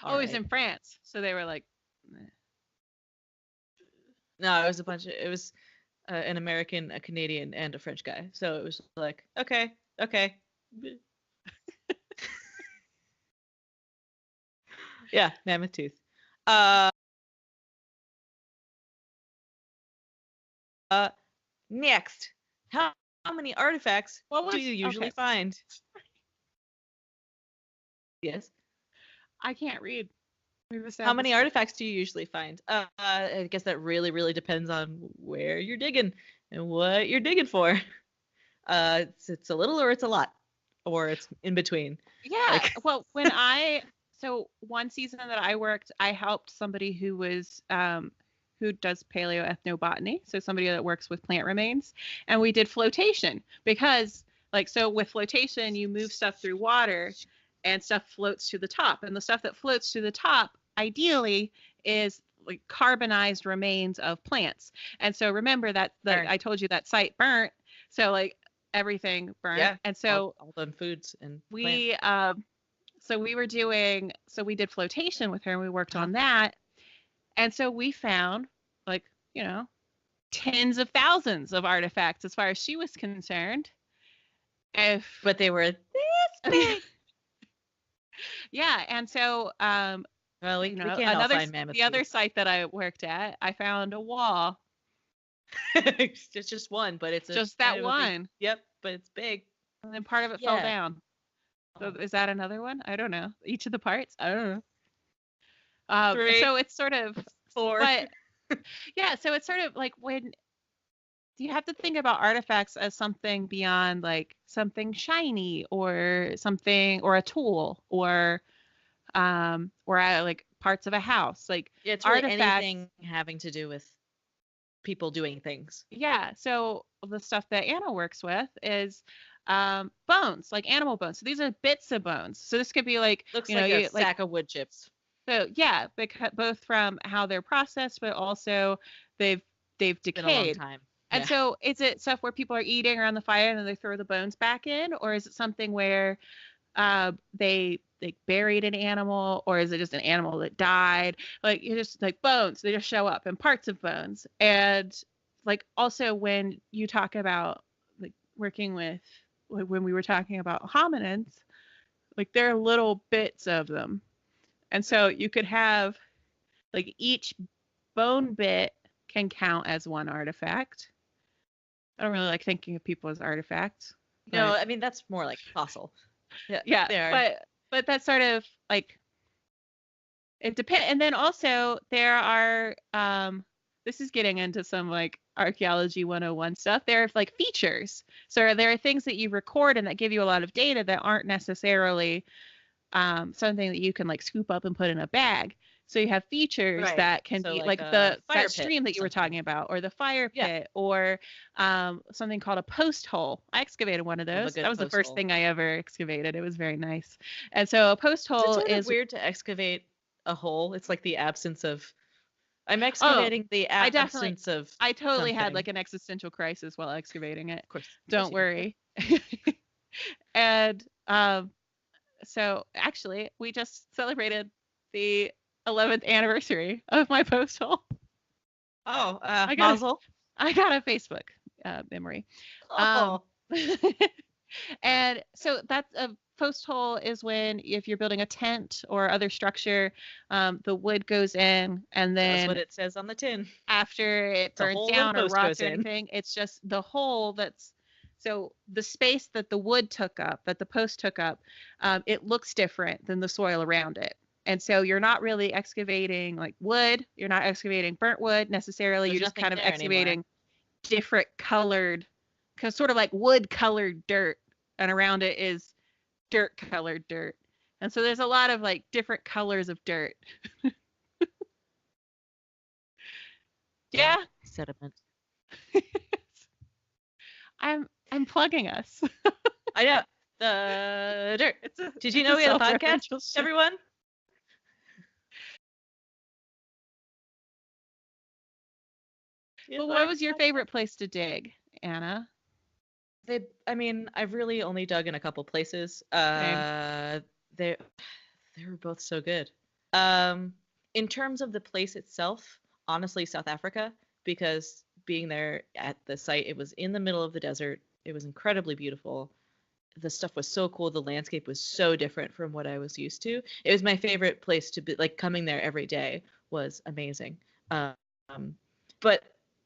Oh, it was in France. So they were like, meh. No, it was an American, a Canadian, and a French guy. So it was like, okay. Yeah, mammoth tooth. Next, how many artifacts do you usually find? Yes. I can't read. How many artifacts do you usually find? I guess that really, really depends on where you're digging and what you're digging for. It's a little or it's a lot, or it's in between. Yeah. Like, Well, so one season that I worked, I helped somebody who does paleoethnobotany, so somebody that works with plant remains, and we did flotation because, like, so with flotation, you move stuff through water, and stuff floats to the top, and the stuff that floats to the top, ideally, is like carbonized remains of plants. And so remember that I told you that site burnt, so like everything burnt, yeah, and so all the foods and we plants. we did flotation with her, and we worked on that. And so we found, like, tens of thousands of artifacts as far as she was concerned. But they were this big. Yeah. And so well, we can't all find mammoth the other site that I worked at, I found a wall. It's just one, but it's just that one. Yep, but it's big. And then part of it fell down. So is that another one? I don't know. Each of the parts? I don't know. 3, so it's sort of 4. But yeah, so it's sort of like when you have to think about artifacts as something beyond like something shiny or something, or a tool, or like parts of a house. Like, yeah, it's really anything having to do with people doing things. Yeah. So the stuff that Anna works with is bones, like animal bones. So these are bits of bones. So this could be like, looks like a sack of wood chips. So yeah, because both from how they're processed, but also they've decayed. It's been a long time. And so is it stuff where people are eating around the fire and then they throw the bones back in, or is it something where they buried an animal, or is it just an animal that died? Like, you just like bones, they just show up, and parts of bones. And like also when you talk about like working with, like when we were talking about hominids, like there are little bits of them. And so you could have like each bone bit can count as one artifact. I don't really like thinking of people as artifacts. No, I mean that's more like fossil. Yeah, but that's sort of like it depends. And then also there are this is getting into some like archaeology 101 stuff. There are like features. So there are things that you record and that give you a lot of data that aren't necessarily something that you can like scoop up and put in a bag. So you have features that can be like the that stream that you were talking about, or the fire pit, or something called a post hole. I excavated one of those. That was the first thing I ever excavated. It was very nice. And so a post hole is weird to excavate a hole. It's like the absence of. I'm excavating the absence of. I totally had like an existential crisis while excavating it. Of course. Don't worry. And so actually, we just celebrated the 11th anniversary of my post hole. Oh, Mazel. I got a Facebook memory. Oh. And so that's a post hole is when, if you're building a tent or other structure, the wood goes in, and then that's what it says on the tin. After it burns down or rots or anything, it's just the hole that's. So the space that the wood took up, that the post took up, it looks different than the soil around it. And so you're not really excavating like wood. You're not excavating burnt wood necessarily. You're just kind of excavating different colored, because sort of like wood colored dirt, and around it is dirt colored dirt. And so there's a lot of like different colors of dirt. Yeah. Sediment. I'm plugging us. I know. The dirt. Did you know we had a podcast, everyone? Well, what was your favorite place to dig, Anna? I've really only dug in a couple places. They were both so good. In terms of the place itself, honestly, South Africa, because being there at the site, it was in the middle of the desert. It was incredibly beautiful. The stuff was so cool. The landscape was so different from what I was used to. It was my favorite place to be. Like, coming there every day was amazing. But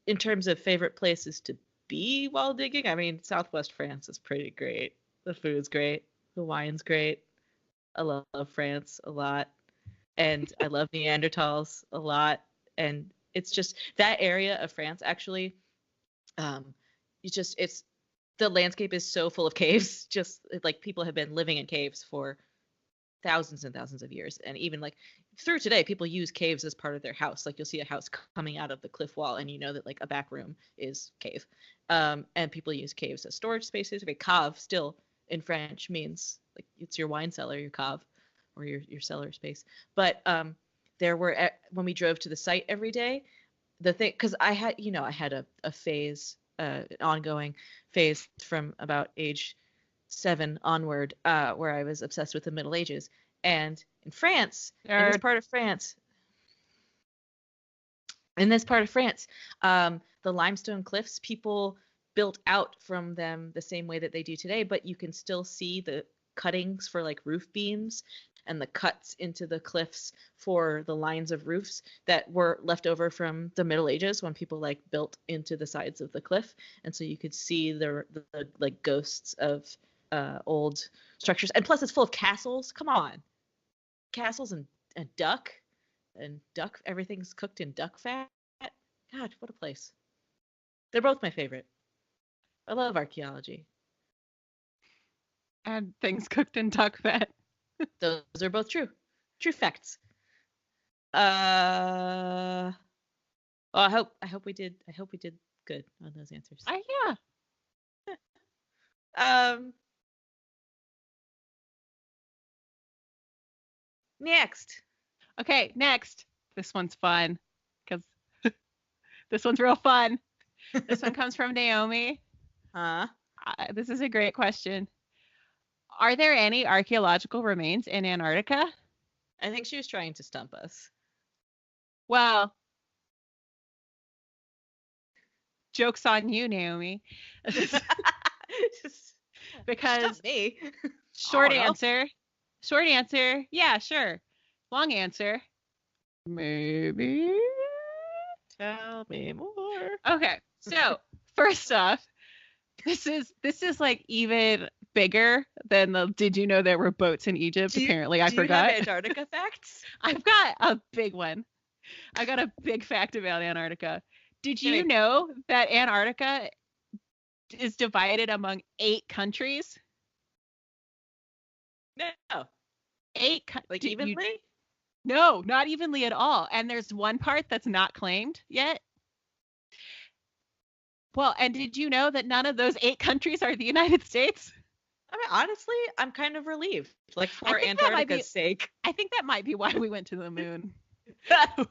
in terms of favorite places to be while digging, I mean, Southwest France is pretty great. The food's great. The wine's great. I love France a lot. And I love Neanderthals a lot. And it's just that area of France, actually, it's the landscape is so full of caves, just like people have been living in caves for thousands and thousands of years. And even like through today, people use caves as part of their house. Like you'll see a house coming out of the cliff wall and you know that like a back room is cave. And people use caves as storage spaces. Okay, cave still in French means like it's your wine cellar, your cave, or your cellar space. But there were, when we drove to the site every day, the thing, because I had a phase, an ongoing phase from about age 7 onward, where I was obsessed with the Middle Ages. And in France, in this part of France, the limestone cliffs, people built out from them the same way that they do today, but you can still see the cuttings for like roof beams and the cuts into the cliffs for the lines of roofs that were left over from the Middle Ages when people like built into the sides of the cliff. And so you could see the like ghosts of old structures. And plus it's full of castles. Come on. Castles and duck. And duck, everything's cooked in duck fat. God, what a place. They're both my favorite. I love archaeology. And things cooked in duck fat. Those are both true. True facts. I hope we did good on those answers. Yeah. Next. Okay, next. This one's fun because this one's real fun. This one comes from Naomi. This is a great question. Are there any archaeological remains in Antarctica? I think she was trying to stump us. Well, joke's on you, Naomi. Because stump me. Short answer, yeah, sure. Long answer, maybe. Tell me more. Okay, so first off, this is like even bigger than the did you know there were boats in Egypt? Apparently, I forgot. Do you have Antarctica facts? I've got a big one. I got a big fact about Antarctica. Did you know that Antarctica is divided among 8 countries? No. 8 like evenly? No, not evenly at all. And there's one part that's not claimed yet. Well, and did you know that none of those 8 countries are the United States? I mean, honestly, I'm kind of relieved. Like, for Antarctica's sake. I think that might be why we went to the moon.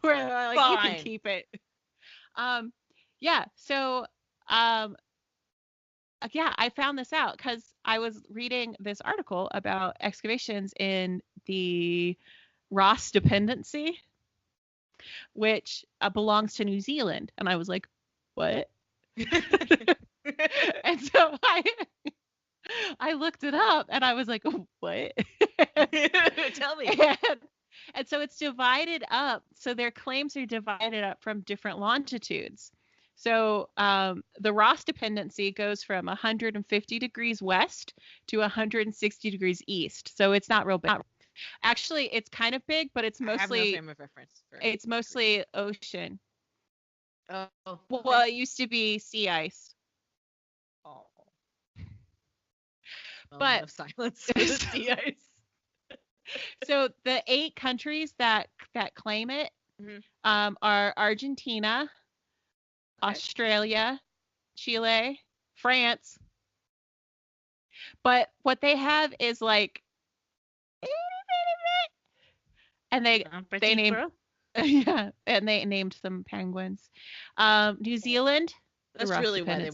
We're like, fine. You can keep it. Yeah, so, yeah, I found this out because I was reading this article about excavations in the Ross Dependency, which belongs to New Zealand. And I was like, what? And so I looked it up and I was like, what? Tell me. And so it's divided up. So their claims are divided up from different longitudes. So the Ross Dependency goes from 150 degrees west to 160 degrees east. So it's not real big. Actually, it's kind of big, but it's mostly I have no frame of reference. It's mostly ocean. Oh. Okay. Well, it used to be sea ice. Oh. But of silence for the sea ice. So the 8 countries that claim it are Argentina, Australia, Chile, France. But what they have is like, and they named and they named some penguins. New Zealand. That's really why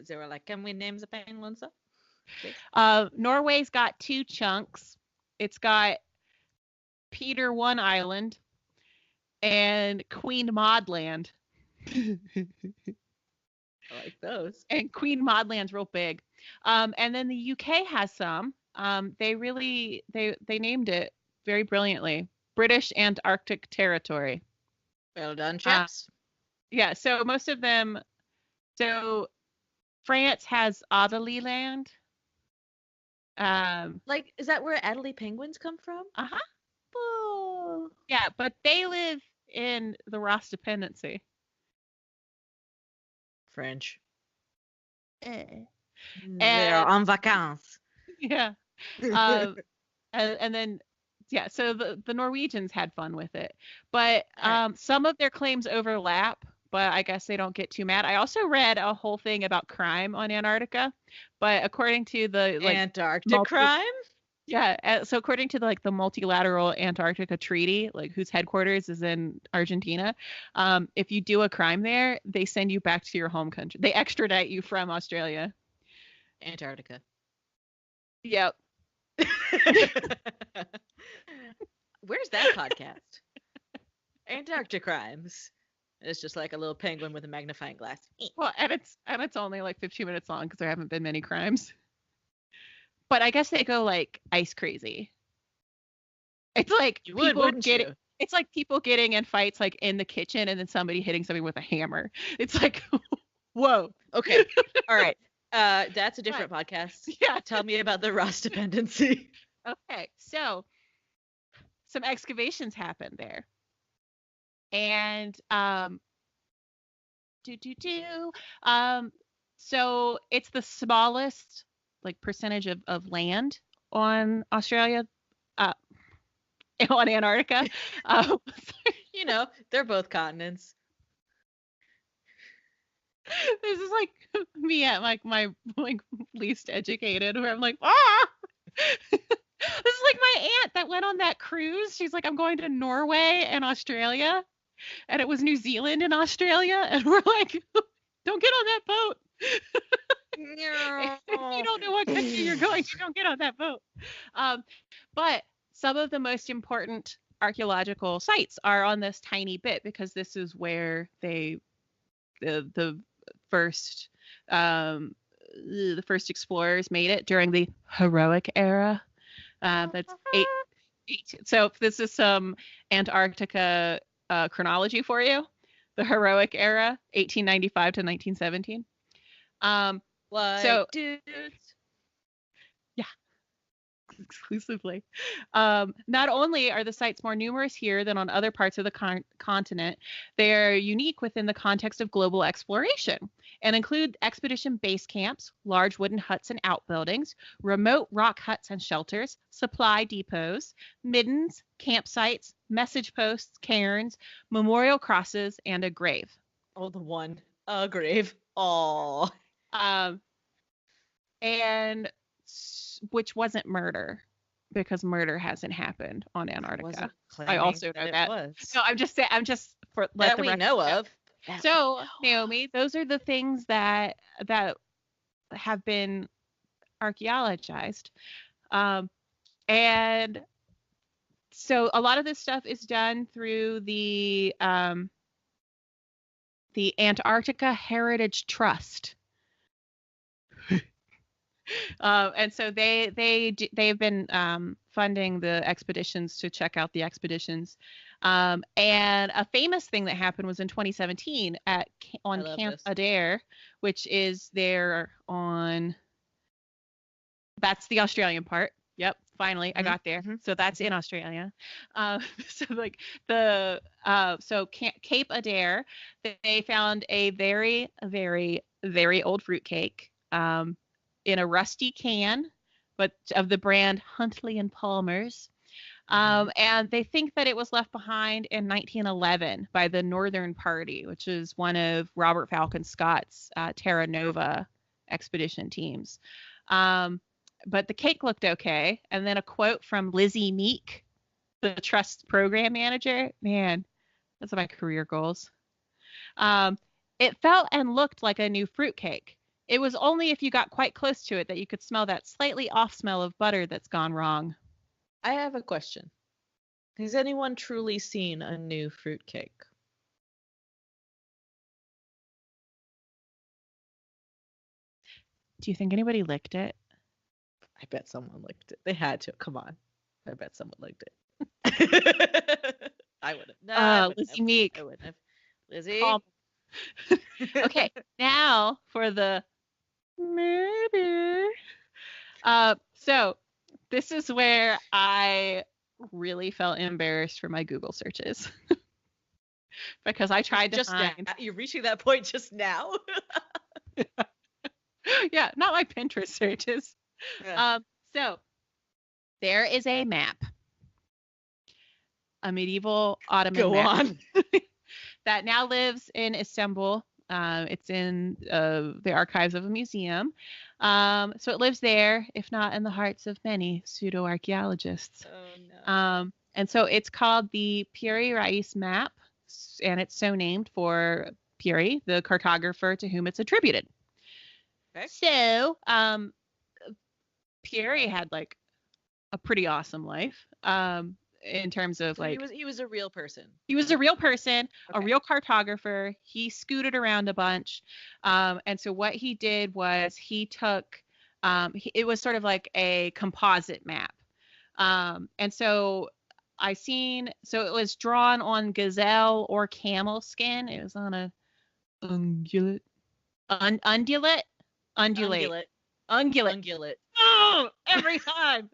they were like, can we name the penguins up? Norway's got 2 chunks. It's got Peter One Island and Queen Maud Land. I like those. And Queen Maud Land's real big. And then the UK has some. They named it very brilliantly. British Antarctic Territory. Well done, chaps. Yeah, so most of them. So France has Adelie Land. Like, is that where Adelie penguins come from? Oh. Yeah, but they live in the Ross Dependency. French. They are And en vacances. yeah. Um, and then yeah, so the Norwegians had fun with it, but All right. some of their claims overlap, but I guess they don't get too mad. I also read a whole thing about crime on Antarctica, but according to the Antarctic multi crime? yeah, so according to the multilateral Antarctica Treaty, like whose headquarters is in Argentina, if you do a crime there, they send you back to your home country. They extradite you from Australia. Antarctica. Yep. Where's that podcast? Antarctic crimes. It's just like a little penguin with a magnifying glass. Well, and it's only like 15 minutes long because there haven't been many crimes. But I guess they go like ice crazy. It's like You would, wouldn't you? It's like people getting in fights like in the kitchen and then somebody hitting something with a hammer. It's like, whoa. Okay. All right. That's a different What? podcast. Yeah. Tell me about the Ross dependency. Okay. So some excavations happened there. And so it's the smallest like percentage of land on Australia, on Antarctica. You know, they're both continents. This is like me at like my like least educated, where I'm like, ah. This is like my aunt that went on that cruise. She's like, I'm going to Norway and Australia, and it was New Zealand and Australia, and we're like, don't get on that boat. If you don't know what country you're going to, don't get on that boat. But some of the most important archaeological sites are on this tiny bit because this is where the first explorers made it during the heroic era. That's so this is some Antarctica chronology for you. The heroic era, 1895 to 1917. White dudes. Yeah, exclusively. Not only are the sites more numerous here than on other parts of the continent, they're unique within the context of global exploration and include expedition base camps, large wooden huts and outbuildings, remote rock huts and shelters, supply depots, middens, campsites, message posts, cairns, memorial crosses, and a grave. Oh, the one. A grave. Oh. And which wasn't murder, because murder hasn't happened on Antarctica. I also know that. No, I'm just saying. I'm just for that we know of. So, Naomi, those are the things that have been archaeologized, and so a lot of this stuff is done through the Antarctica Heritage Trust. And so they've been funding the expeditions to check out the expeditions. And a famous thing that happened was in 2017 on Camp Adair, which is there on. That's the Australian part. Yep, finally I got there. Mm-hmm. So that's in Australia. So like Cape Adair, they found a very, very, very old fruitcake. In a rusty can, but of the brand Huntley and Palmer's. And they think that it was left behind in 1911 by the Northern Party, which is one of Robert Falcon Scott's Terra Nova expedition teams. But the cake looked okay. And then a quote from Lizzie Meek, the Trust program manager. Man, that's my career goals. It felt and looked like a new fruitcake. It was only if you got quite close to it that you could smell that slightly off smell of butter that's gone wrong. I have a question. Has anyone truly seen a new fruitcake? Do you think anybody licked it? I bet someone licked it. They had to. Come on. I bet someone licked it. I wouldn't. No, Lizzie Meek. I wouldn't have. Lizzie. Okay, now for the murder. So this is where I really felt embarrassed for my Google searches. Because I tried to find. You're reaching that point just now? Yeah, not my Pinterest searches. Yeah. So there is a map, a medieval Ottoman Go map on. that now lives in Istanbul. It's in the archives of a museum. So it lives there, if not in the hearts of many pseudo-archaeologists. Oh no. And so it's called the Piri Reis map, and it's so named for Piri, the cartographer to whom it's attributed. Okay. So Piri had like a pretty awesome life. In terms of So like he was a real person. he was a real person, a Okay. real cartographer. He scooted around a bunch. And so what he did was he took, it was sort of like a composite map. And so so it was drawn on gazelle or camel skin. It was on a ungulate, undulate, Ungulate. ungulate. Ungulate. Oh, every time.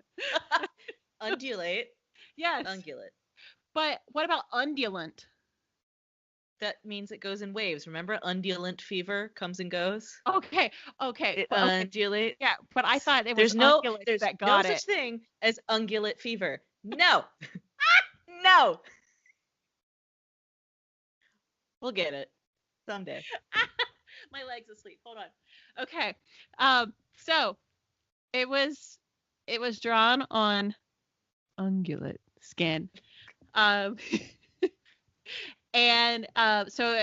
Undulate. Yes. Ungulate. But what about undulant? That means it goes in waves. Remember, undulant fever comes and goes. Okay. It Okay. undulates. Yeah, but I thought it There's was no ungulates that got such it. thing as ungulate fever. No. No. We'll get it someday. My leg's asleep. Hold on. Okay. So it was drawn on ungulate skin. Um and so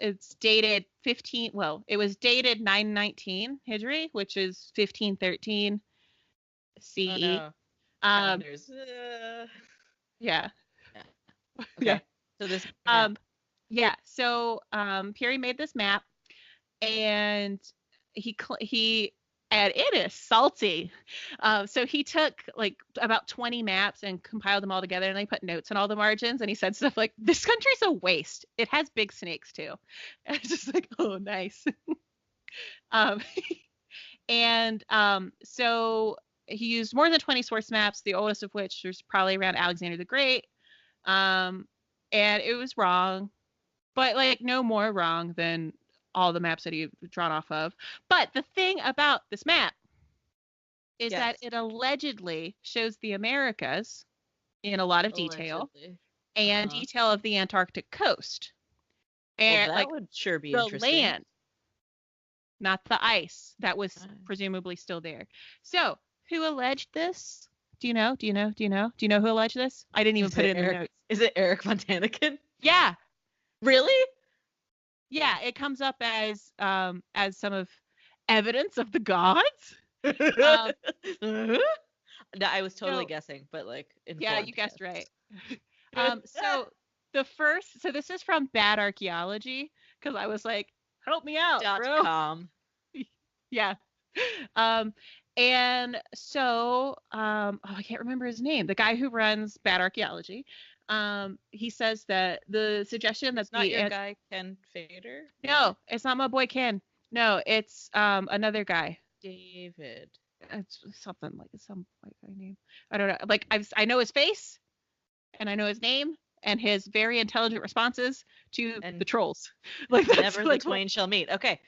it's dated it was dated 919 Hijri, which is 1513 CE. Oh no. Um Calendars. yeah. Yeah. Okay. Yeah. So this map. Yeah. So Peary made this map, and he and it is salty. So he took like about 20 maps and compiled them all together, and they put notes on all the margins. And he said stuff like, "This country's a waste. It has big snakes too." And it's just like, oh, nice. um, so he used more than 20 source maps, the oldest of which was probably around Alexander the Great. And it was wrong, but like no more wrong than all the maps that he drawn off of. But the thing about this map is that it allegedly shows the Americas in a lot of detail, Allegedly. and detail of the Antarctic coast. And well, that would sure be the interesting. land, not the ice that was presumably still there. So who alleged this? Do you know? Do you know who alleged this? I didn't even put it in the notes. Is it Eric Fontanakin? Yeah. Really? Yeah, it comes up as some of evidence of the gods. No, I was totally guessing, but like yeah, you guessed right. So this is from Bad Archaeology, because I was like, help me out, bro. .com. Yeah. And so I can't remember his name. The guy who runs Bad Archaeology. He says that the suggestion that's not your guy Ken Fader. No, it's not my boy Ken. No, it's another guy. David. It's something like some white guy name. I don't know. Like I know his face, and I know his name, and his very intelligent responses to the trolls. Like that's never like the twain shall meet. Okay.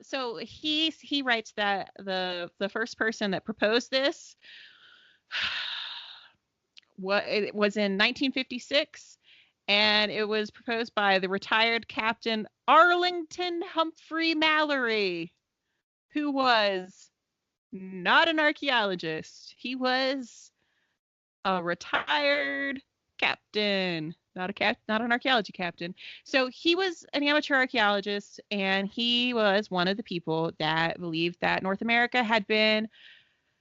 So he writes that the first person that proposed this it was in 1956, and it was proposed by the retired Captain Arlington Humphrey Mallory, who was not an archaeologist. He was a retired captain, not an archaeology captain. So he was an amateur archaeologist, and he was one of the people that believed that North America had been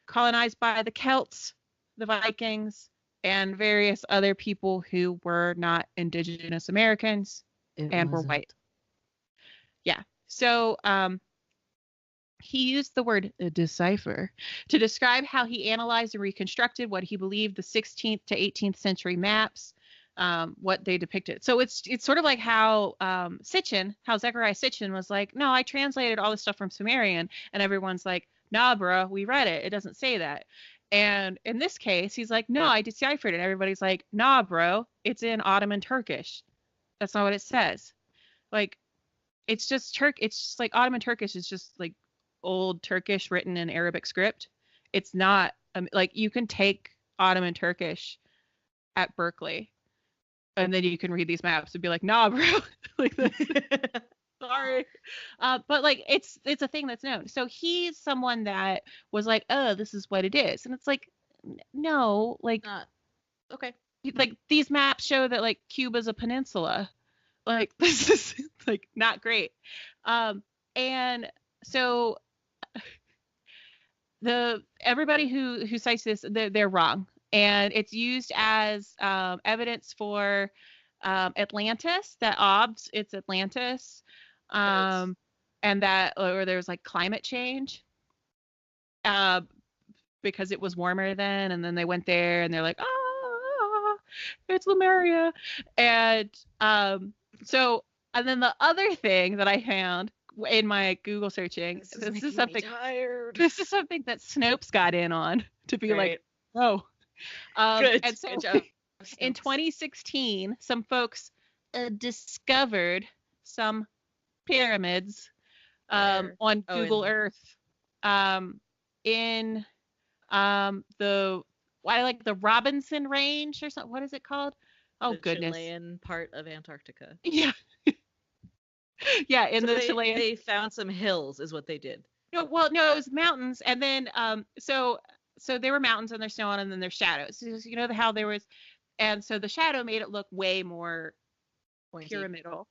colonized by the Celts, the Vikings, and various other people who were not indigenous Americans were white. Yeah. So he used the word decipher to describe how he analyzed and reconstructed what he believed the 16th to 18th century maps, what they depicted. So it's sort of like how Zechariah Sitchin was like, no, I translated all this stuff from Sumerian, and everyone's like, nah, bro, we read it. It doesn't say that. And in this case, he's like, no, I deciphered it. Everybody's like, nah, bro, it's in Ottoman Turkish. That's not what it says. Like, it's just like Ottoman Turkish is just like old Turkish written in Arabic script. It's not like you can take Ottoman Turkish at Berkeley, and then you can read these maps and be like, nah, bro, like sorry. But like it's a thing that's known. So he's someone that was like, oh, this is what it is, and it's like, no, like, okay, like these maps show that like Cuba's a peninsula. Like this is like not great. And so everybody who cites this, they're wrong, and it's used as evidence for Atlantis, that it's Atlantis, and that, or there's like climate change, because it was warmer then, and then they went there and they're like, it's Lemuria, and so, and then the other thing that I found in my Google searching, this is something that Snopes got in on to be like, oh, good. And so good job, in 2016, some folks discovered some pyramids on Google Earth in the Robinson Range or something. What is it called? Oh, the goodness. Chilean part of Antarctica. Yeah. Yeah, in the Chilean. They found some hills, is what they did. No, it was mountains, and then so there were mountains and there's snow on, and then there's shadows. So, you know how there was, and so the shadow made it look way more pointy, pyramidal.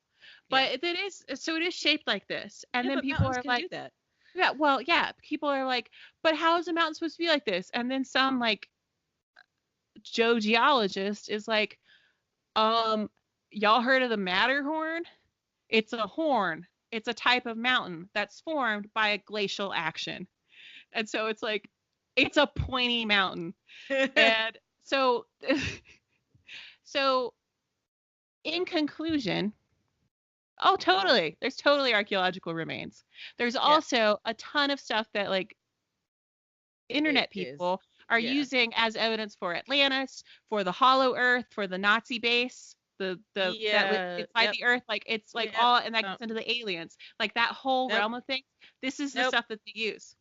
But it is shaped like this, and then people are like, that. Yeah, well, yeah, people are like, but how is a mountain supposed to be like this? And then some like Joe geologist is like, y'all heard of the Matterhorn? It's a horn. It's a type of mountain that's formed by a glacial action. And so it's like, it's a pointy mountain. And so in conclusion, oh, totally. There's totally archaeological remains. There's also a ton of stuff that like internet people are using as evidence for Atlantis, for the Hollow Earth, for the Nazi base, that inside the Earth. Like it's like all, and that gets into the aliens, like that whole realm of things. This is the stuff that they use.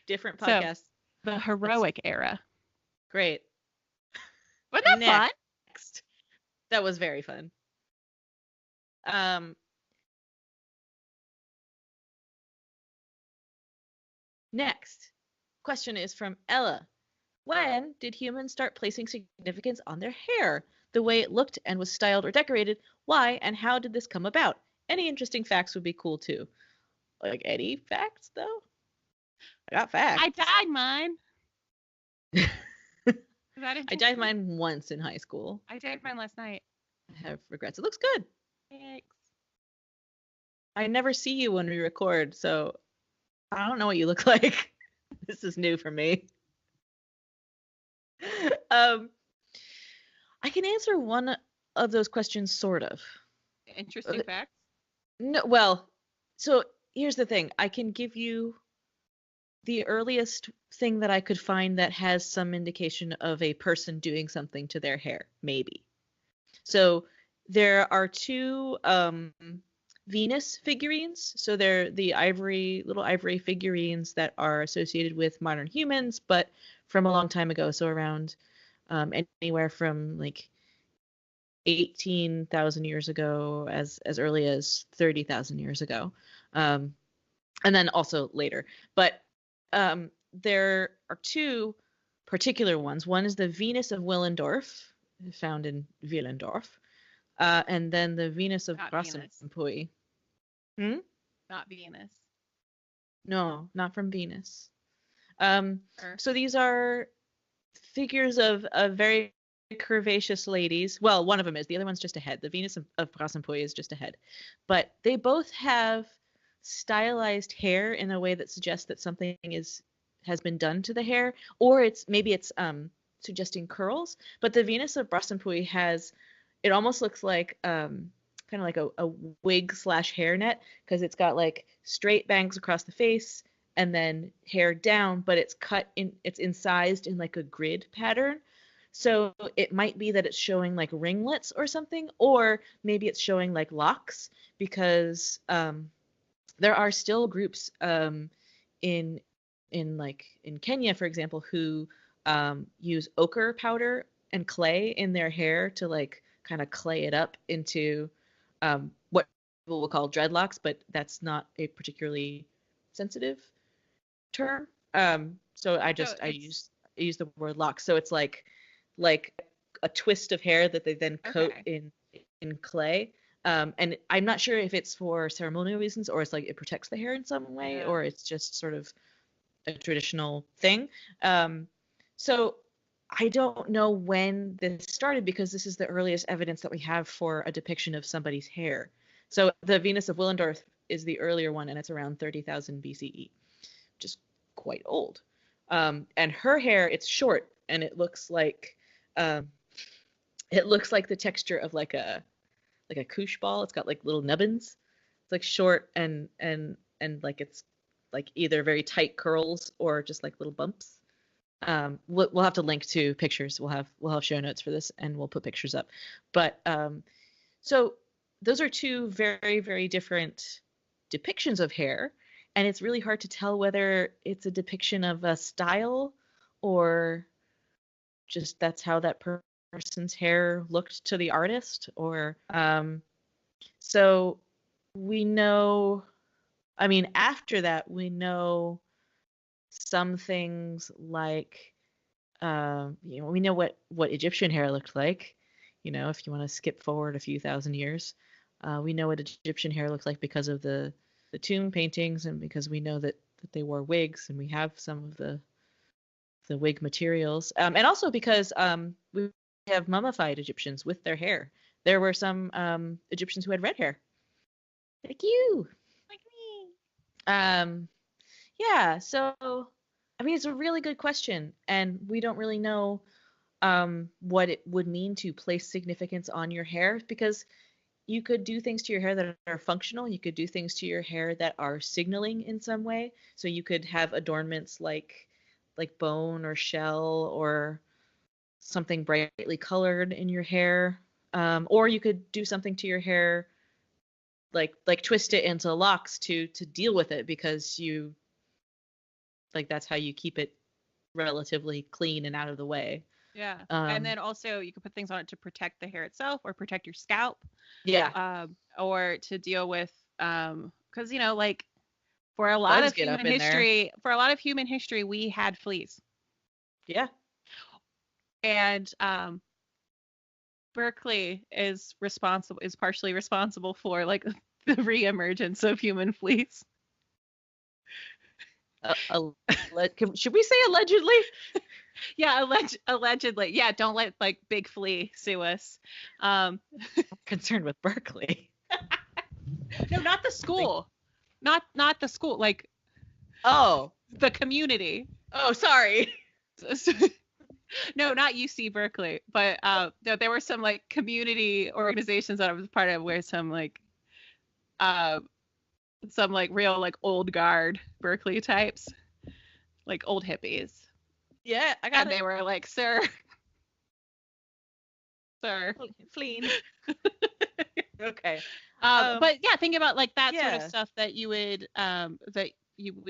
Different podcast. So, the heroic era. Great. Wasn't that fun? That was very fun. Next question is from Ella. When did humans start placing significance on their hair? The way it looked and was styled or decorated? Why and how did this come about? Any interesting facts would be cool too. Like any facts though? I got facts. I dyed mine. I dyed mine once in high school. I dyed mine last night. I have regrets. It looks good. Thanks. I never see you when we record, so I don't know what you look like. This is new for me. I can answer one of those questions, sort of. Interesting facts? No, well, so here's the thing. I can give you the earliest thing that I could find that has some indication of a person doing something to their hair, maybe. So there are two Venus figurines. So they're the little ivory figurines that are associated with modern humans, but from a long time ago. So around anywhere from like 18,000 years ago, as early as 30,000 years ago, and then also later. But there are two particular ones. One is the Venus of Willendorf, found in Willendorf, and then the Venus of Brassenpui. Not Venus. No, not from Venus. So these are figures of very curvaceous ladies. Well, one of them is. The other one's just a head. The Venus of Brassenpui is just a head. But they both have stylized hair in a way that suggests that something has been done to the hair, or it's suggesting curls. But the Venus of Brassenpui it almost looks like kind of like a wig / hairnet, because it's got like straight bangs across the face and then hair down, but it's incised in like a grid pattern. So it might be that it's showing like ringlets or something, or maybe it's showing like locks, because there are still groups in in Kenya, for example, who use ochre powder and clay in their hair to like kind of clay it up into what people will call dreadlocks, but that's not a particularly sensitive term. So So I it's use the word locks. So it's like a twist of hair that they then coat okay. in clay. And I'm not sure if it's for ceremonial reasons or it's like it protects the hair in some way Yeah. or it's just sort of a traditional thing. Um, so I don't know when this started because this is the earliest evidence that we have for a depiction of somebody's hair. So the Venus of Willendorf is the earlier one, and it's around 30,000 BCE, which is quite old. And her hair, it's short, and um, it looks like the texture of like a koosh ball. It's got like little nubbins. It's like short and like it's like either very tight curls or just like little bumps. We'll have to link to pictures. We'll have show notes for this, and we'll put pictures up. But so those are two very very different depictions of hair, and it's really hard to tell whether it's a depiction of a style or just that's how that person's hair looked to the artist. Or so we know. I mean, after that, we know some things like we know what Egyptian hair looked like. You know, if you want to skip forward a few thousand years, we know what Egyptian hair looked like because of the tomb paintings and because we know that they wore wigs and we have some of the wig materials, and also because we have mummified Egyptians with their hair. There were some Egyptians who had red hair, like you. Like me. Um, yeah, so I mean, it's a really good question, and we don't really know what it would mean to place significance on your hair because you could do things to your hair that are functional. You could do things to your hair that are signaling in some way. So you could have adornments like bone or shell or something brightly colored in your hair. Or you could do something to your hair like twist it into locks to deal with it because you like that's how you keep it relatively clean and out of the way. Yeah. And Um, then also you can put things on it to protect the hair itself or protect your scalp, yeah, or to deal with, because like for a lot bugs of get up human in there. history, we had fleas, Yeah. and Berkeley is partially responsible for like the reemergence of human fleas. Should we say allegedly? Yeah, allegedly. Yeah, don't let like Big Flea sue us. Um, I'm concerned with Berkeley. no, not the Like, school. Not the school, like oh, the community. oh, sorry. No, not UC Berkeley, but no, there were some like community organizations that I was part of where uh, some like real like old guard Berkeley types, like old hippies, Yeah, I got and it. they were like, sir. Fleen. Okay. But yeah, think about like that sort of Yeah. stuff that you would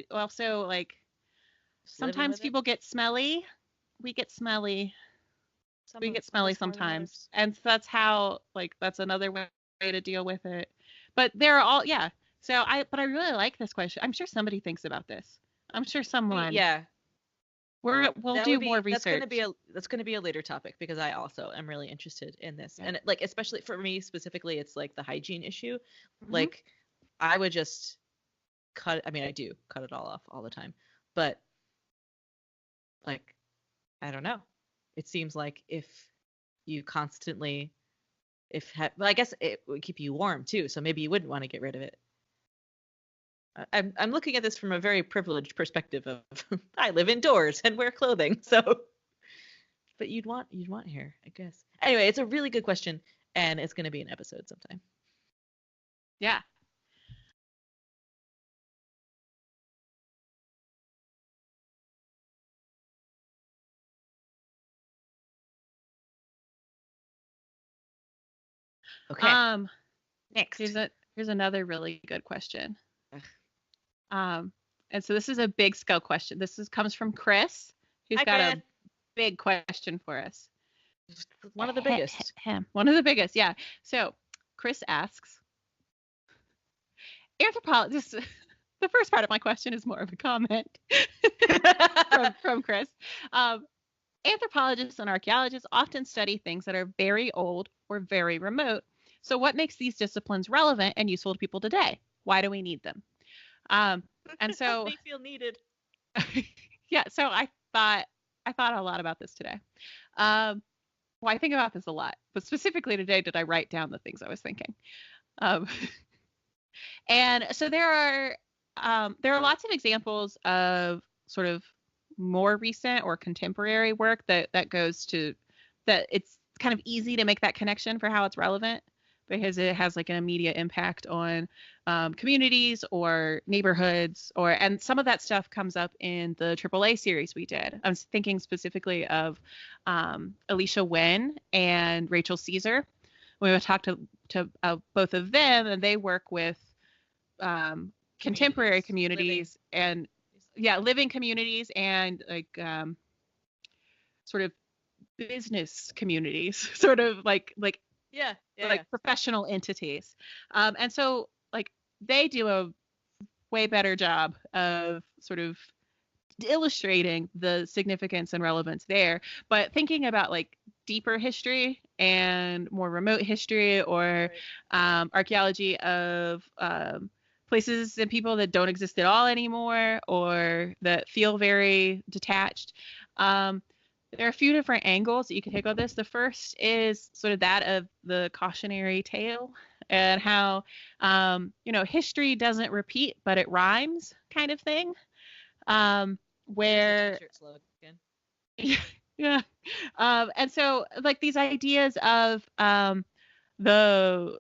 also like. Just living Sometimes with it. people get smelly. We get smelly. Some We get of smelly us more than sometimes, others. and so that's how like that's another way to deal with it. But they're all yeah. But I really like this question. I'm sure somebody thinks about this. I'm sure someone. Yeah, We'll do more research. that's gonna be a later topic because I also am really interested in this. Yeah. And like especially for me specifically, it's like the hygiene issue. Hmm. Like I would just I mean I do cut it all off all the time. But like I don't know. It seems like if you constantly well, I guess it would keep you warm too, so maybe you wouldn't want to get rid of it. I'm looking at this from a very privileged perspective of I live indoors and wear clothing, so but you'd want hair, I guess. Anyway, it's a really good question, and it's going to be an episode sometime. Yeah. Okay, Um. next. Here's another really good question. Ugh. Um. And so this is a big scale question. Comes from Chris, who's Hi, got Chris. a big question for us. One of the biggest. One of the biggest, yeah. So Chris asks, anthropologists. The first part of my question is more of a comment from Chris. Anthropologists and archaeologists often study things that are very old or very remote. So what makes these disciplines relevant and useful to people today? Why do we need them? And so they feel needed. yeah, so I thought a lot about this today. Well, I think about this a lot, but specifically today, did I write down the things I was thinking? And so there are lots of examples of sort of more recent or contemporary work that goes to that it's kind of easy to make that connection for how it's relevant because it has like an immediate impact on communities or neighborhoods and some of that stuff comes up in the AAA series we did. I'm thinking specifically of Alicia Wen and Rachel Caesar. We talked to both of them, and they work with contemporary communities and living communities and like sort of business communities, sort of like professional entities. And so like they do a way better job of sort of illustrating the significance and relevance there. But thinking about like deeper history and more remote history or archaeology of places and people that don't exist at all anymore or that feel very detached. There are a few different angles that you can take on this. The first is sort of that of the cautionary tale and how, history doesn't repeat, but it rhymes kind of thing. Where yeah. And so like these ideas of the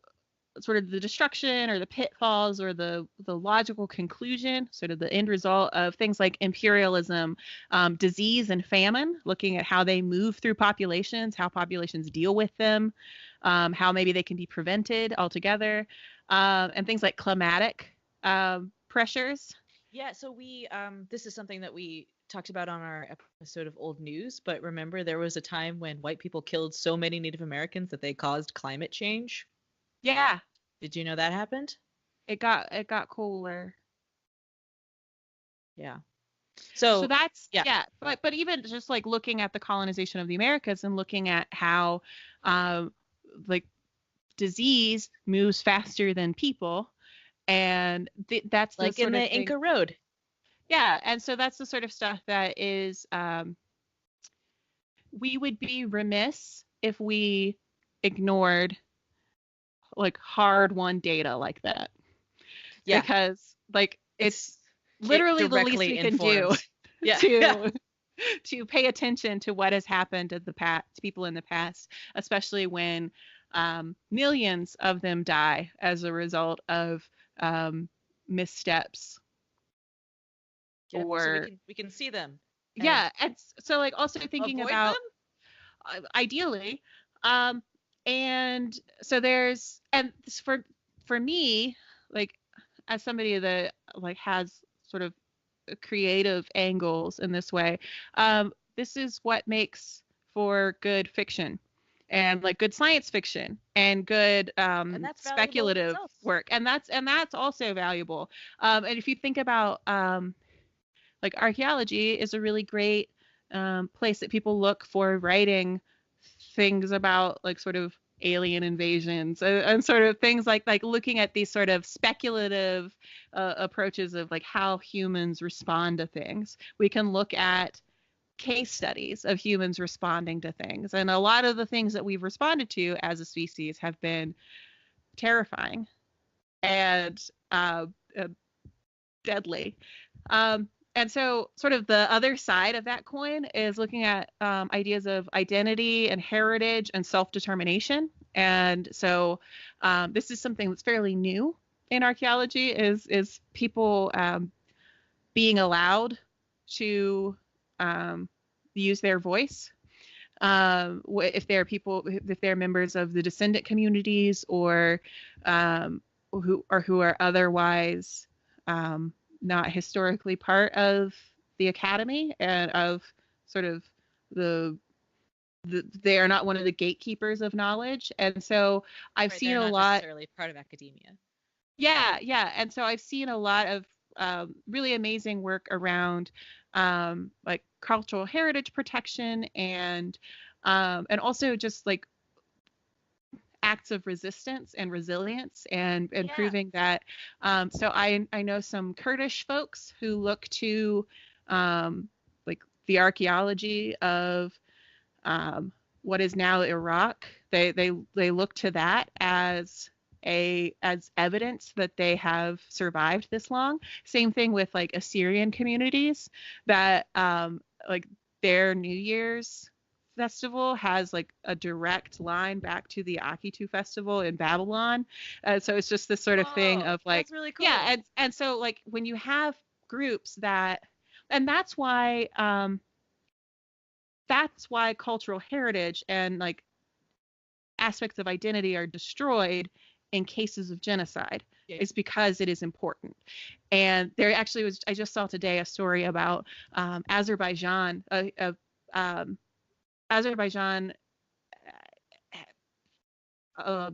sort of the destruction or the pitfalls or the logical conclusion, sort of the end result of things like imperialism, disease and famine, looking at how they move through populations, how populations deal with them, how maybe they can be prevented altogether, and things like climatic pressures. Yeah, so we this is something that we talked about on our episode of Old News, but remember there was a time when white people killed so many Native Americans that they caused climate change? Yeah. Did you know that happened? It got cooler. Yeah. So that's but even just like looking at the colonization of the Americas and looking at how like disease moves faster than people, and that's like in the Inca Road. Yeah, and so that's the sort of stuff that is we would be remiss if we ignored like hard-won data like that. Yeah. Because like it's literally the least we can do to pay attention to what has happened to to people in the past, especially when millions of them die as a result of missteps. Yep, or so we can see them. And so like also thinking about ideally, and so there's for me, like as somebody that like has sort of creative angles in this way, this is what makes for good fiction and like good science fiction and good and speculative work, and that's also valuable. And if you think about like archaeology is a really great place that people look for writing things about like sort of alien invasions and sort of things like looking at these sort of speculative approaches of like how humans respond to things. We can look at case studies of humans responding to things, and a lot of the things that we've responded to as a species have been terrifying and deadly. And so sort of the other side of that coin is looking at ideas of identity and heritage and self-determination. And so this is something that's fairly new in archaeology is people being allowed to use their voice. If they're members of the descendant communities or who are otherwise not historically part of the academy and of sort of they are not one of the gatekeepers of knowledge. And so I've Right, seen they're a not lot. necessarily part of academia. Yeah. And so I've seen a lot of really amazing work around like cultural heritage protection and also just like acts of resistance and resilience and Yeah. proving that. So I know some Kurdish folks who look to like the archaeology of what is now Iraq. They look to that as evidence that they have survived this long. Same thing with like Assyrian communities that like their New Year's festival has like a direct line back to the Akitu festival in Babylon. So it's just this sort of thing of like, that's really cool. yeah, and so like when you have groups that, and that's why cultural heritage and like aspects of identity are destroyed in cases of genocide. Yeah. Is because it is important. And there actually was, I just saw today a story about Azerbaijan. Azerbaijan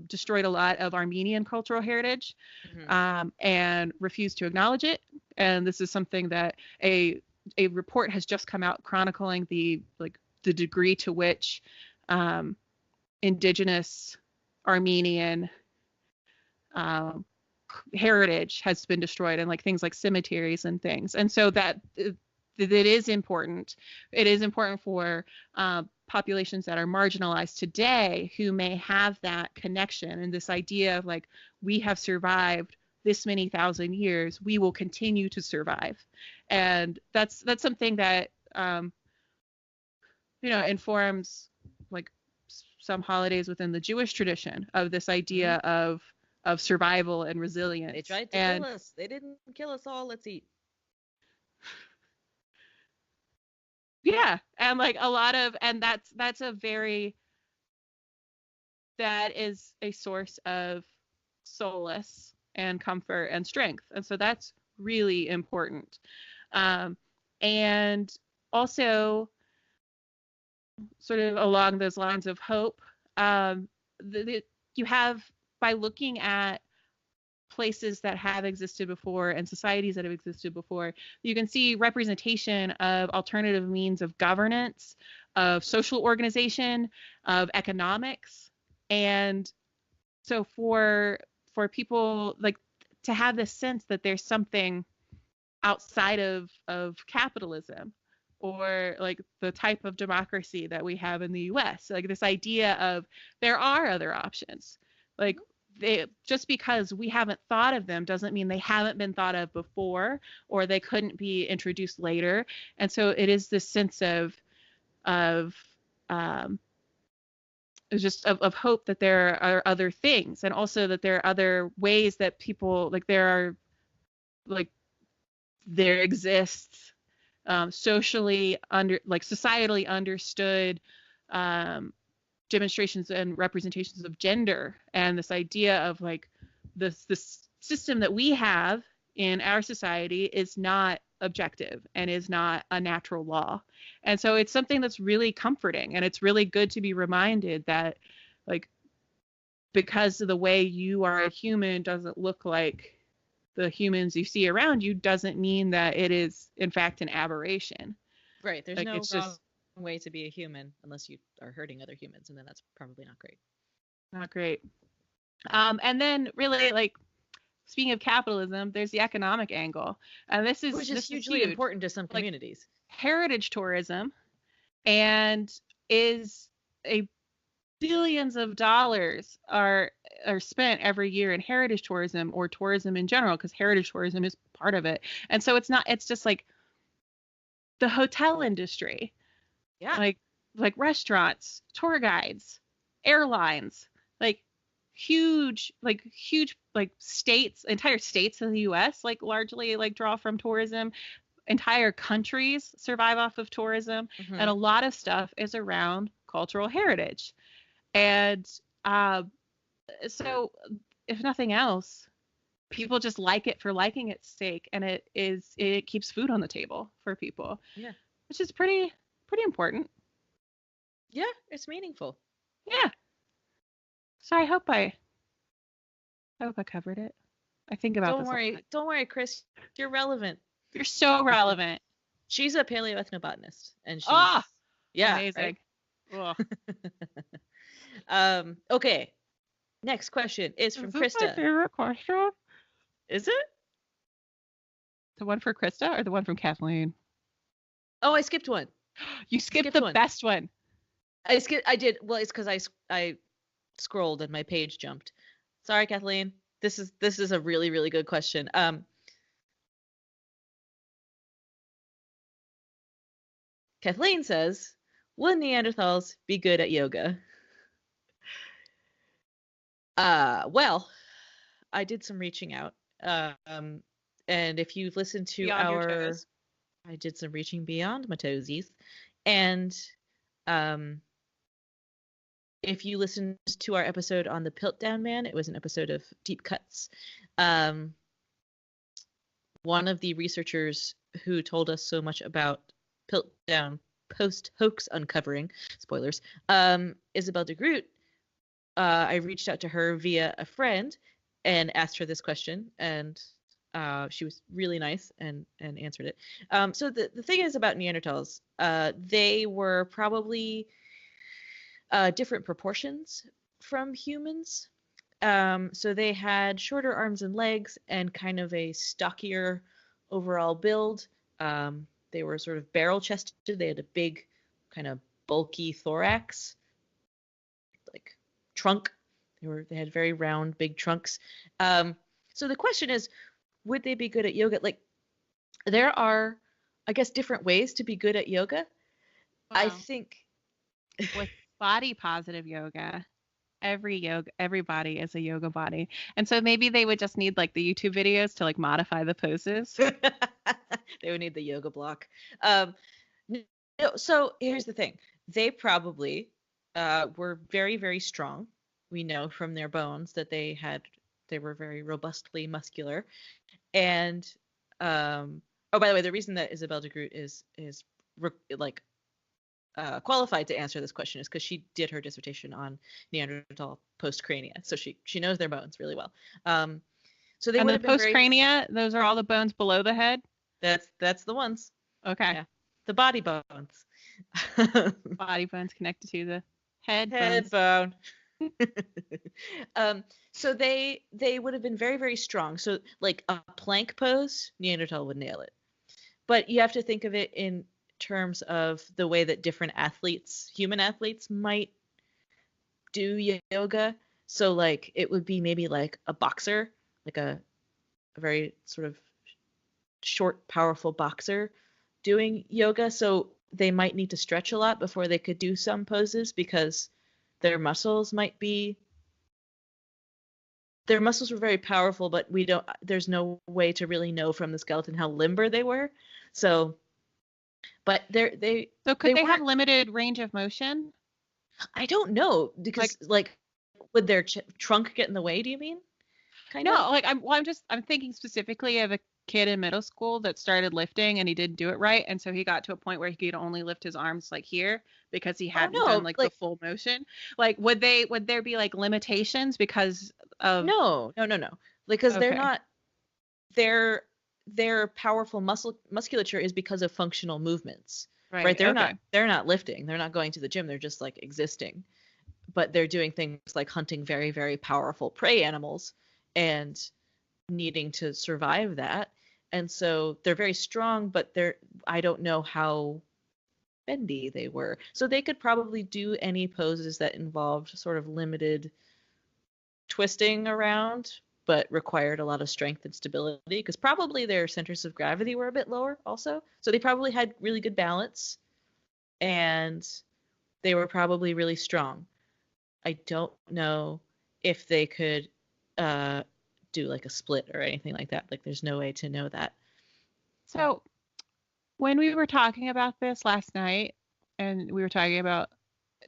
destroyed a lot of Armenian cultural heritage and refused to acknowledge it. And this is something that a report has just come out chronicling the degree to which indigenous Armenian heritage has been destroyed, and like things like cemeteries and things. And so that it is important. It is important for populations that are marginalized today who may have that connection and this idea of like, we have survived this many thousand years, we will continue to survive. And that's something that informs like some holidays within the Jewish tradition of this idea of survival and resilience. They tried to kill us. They didn't kill us all. Let's eat. Yeah, and like a lot of, and that is a source of solace and comfort and strength, and so that's really important. And also, sort of along those lines of hope, you have, by looking at places that have existed before and societies that have existed before, you can see representation of alternative means of governance, of social organization, of economics. And so for people like to have this sense that there's something outside of capitalism or like the type of democracy that we have in the US, like this idea of there are other options. Like just because we haven't thought of them doesn't mean they haven't been thought of before or they couldn't be introduced later. And so it is this sense of just of hope that there are other things, and also that there are other ways that people like there exists socially societally understood demonstrations and representations of gender, and this idea of like this system that we have in our society is not objective and is not a natural law. And so it's something that's really comforting, and it's really good to be reminded that like because of the way you are a human doesn't look like the humans you see around you doesn't mean that it is in fact an aberration. Right. There's no wrong way to be a human unless you are hurting other humans, and then that's probably not great. Not great. And then really, like, speaking of capitalism, there's the economic angle, and this is hugely important to some communities. Heritage tourism, and is billions of dollars are spent every year in heritage tourism or tourism in general, because heritage tourism is part of it. And so it's just like the hotel industry. Yeah. Like restaurants, tour guides, airlines, huge states, entire states in the US largely draw from tourism. Entire countries survive off of tourism. And a lot of stuff is around cultural heritage. And so if nothing else, people just like it for liking its sake, and it keeps food on the table for people. Yeah. Which is pretty important. Yeah, it's meaningful. Yeah. So I hope I covered it. I think about Don't this. Don't worry, Chris. You're relevant. You're so relevant. She's a paleoethnobotanist, and she's amazing. Right? Okay. Next question is from Krista. My favorite question. Is it? The one for Krista or the one from Kathleen? Oh, I skipped one. You skipped the best one. I did. Well, it's because I scrolled and my page jumped. Sorry, Kathleen. This is a really, really good question. Kathleen says, "Will Neanderthals be good at yoga?" Well, I did some reaching out. And if you listen to Beyond I did some reaching beyond my toesies. And if you listened to our episode on the Piltdown Man, it was an episode of Deep Cuts. One of the researchers who told us so much about Piltdown post-hoax uncovering, spoilers, Isabelle de Groot, I reached out to her via a friend and asked her this question, and she was really nice and answered it. So the thing is about Neanderthals, they were probably different proportions from humans. So they had shorter arms and legs and kind of a stockier overall build. They were sort of barrel-chested. They had a big, kind of bulky thorax, like trunk. They had very round, big trunks. So the question is, would they be good at yoga? Like, there are, I guess, different ways to be good at yoga. Wow. I think with body positive yoga, every body is a yoga body, and so maybe they would just need like the YouTube videos to like modify the poses. They would need the yoga block. So here's the thing: they probably were very, very strong. We know from their bones that they were very robustly muscular. And by the way, the reason that Isabelle de Groot is qualified to answer this question is because she did her dissertation on Neanderthal postcrania, so she knows their bones really well. So they would have been postcrania. Those are all the bones below the head. That's the ones. Okay. Yeah. The body bones. Body bones connected to the head bone. So they would have been very, very strong. So like a plank pose, Neanderthal would nail it. But you have to think of it in terms of the way that different human athletes might do yoga. So like it would be maybe like a boxer, like a very sort of short, powerful boxer doing yoga. So they might need to stretch a lot before they could do some poses because their muscles were very powerful, but there's no way to really know from the skeleton how limber they were. So, but could they have limited range of motion? I don't know, because like would their trunk get in the way? Do you mean? I'm thinking specifically of a kid in middle school that started lifting and he didn't do it right, and so he got to a point where he could only lift his arms like here because he hadn't done the full motion. Like would there be like limitations because of No, because they're not their powerful musculature is because of functional movements, right? They're not lifting, they're not going to the gym, they're just like existing, but they're doing things like hunting very, very powerful prey animals and needing to survive that. And so they're very strong, but I don't know how bendy they were. So they could probably do any poses that involved sort of limited twisting around, but required a lot of strength and stability, because probably their centers of gravity were a bit lower also. So they probably had really good balance, and they were probably really strong. I don't know if they could do like a split or anything like that. Like there's no way to know that. So when we were talking about this last night, and we were talking about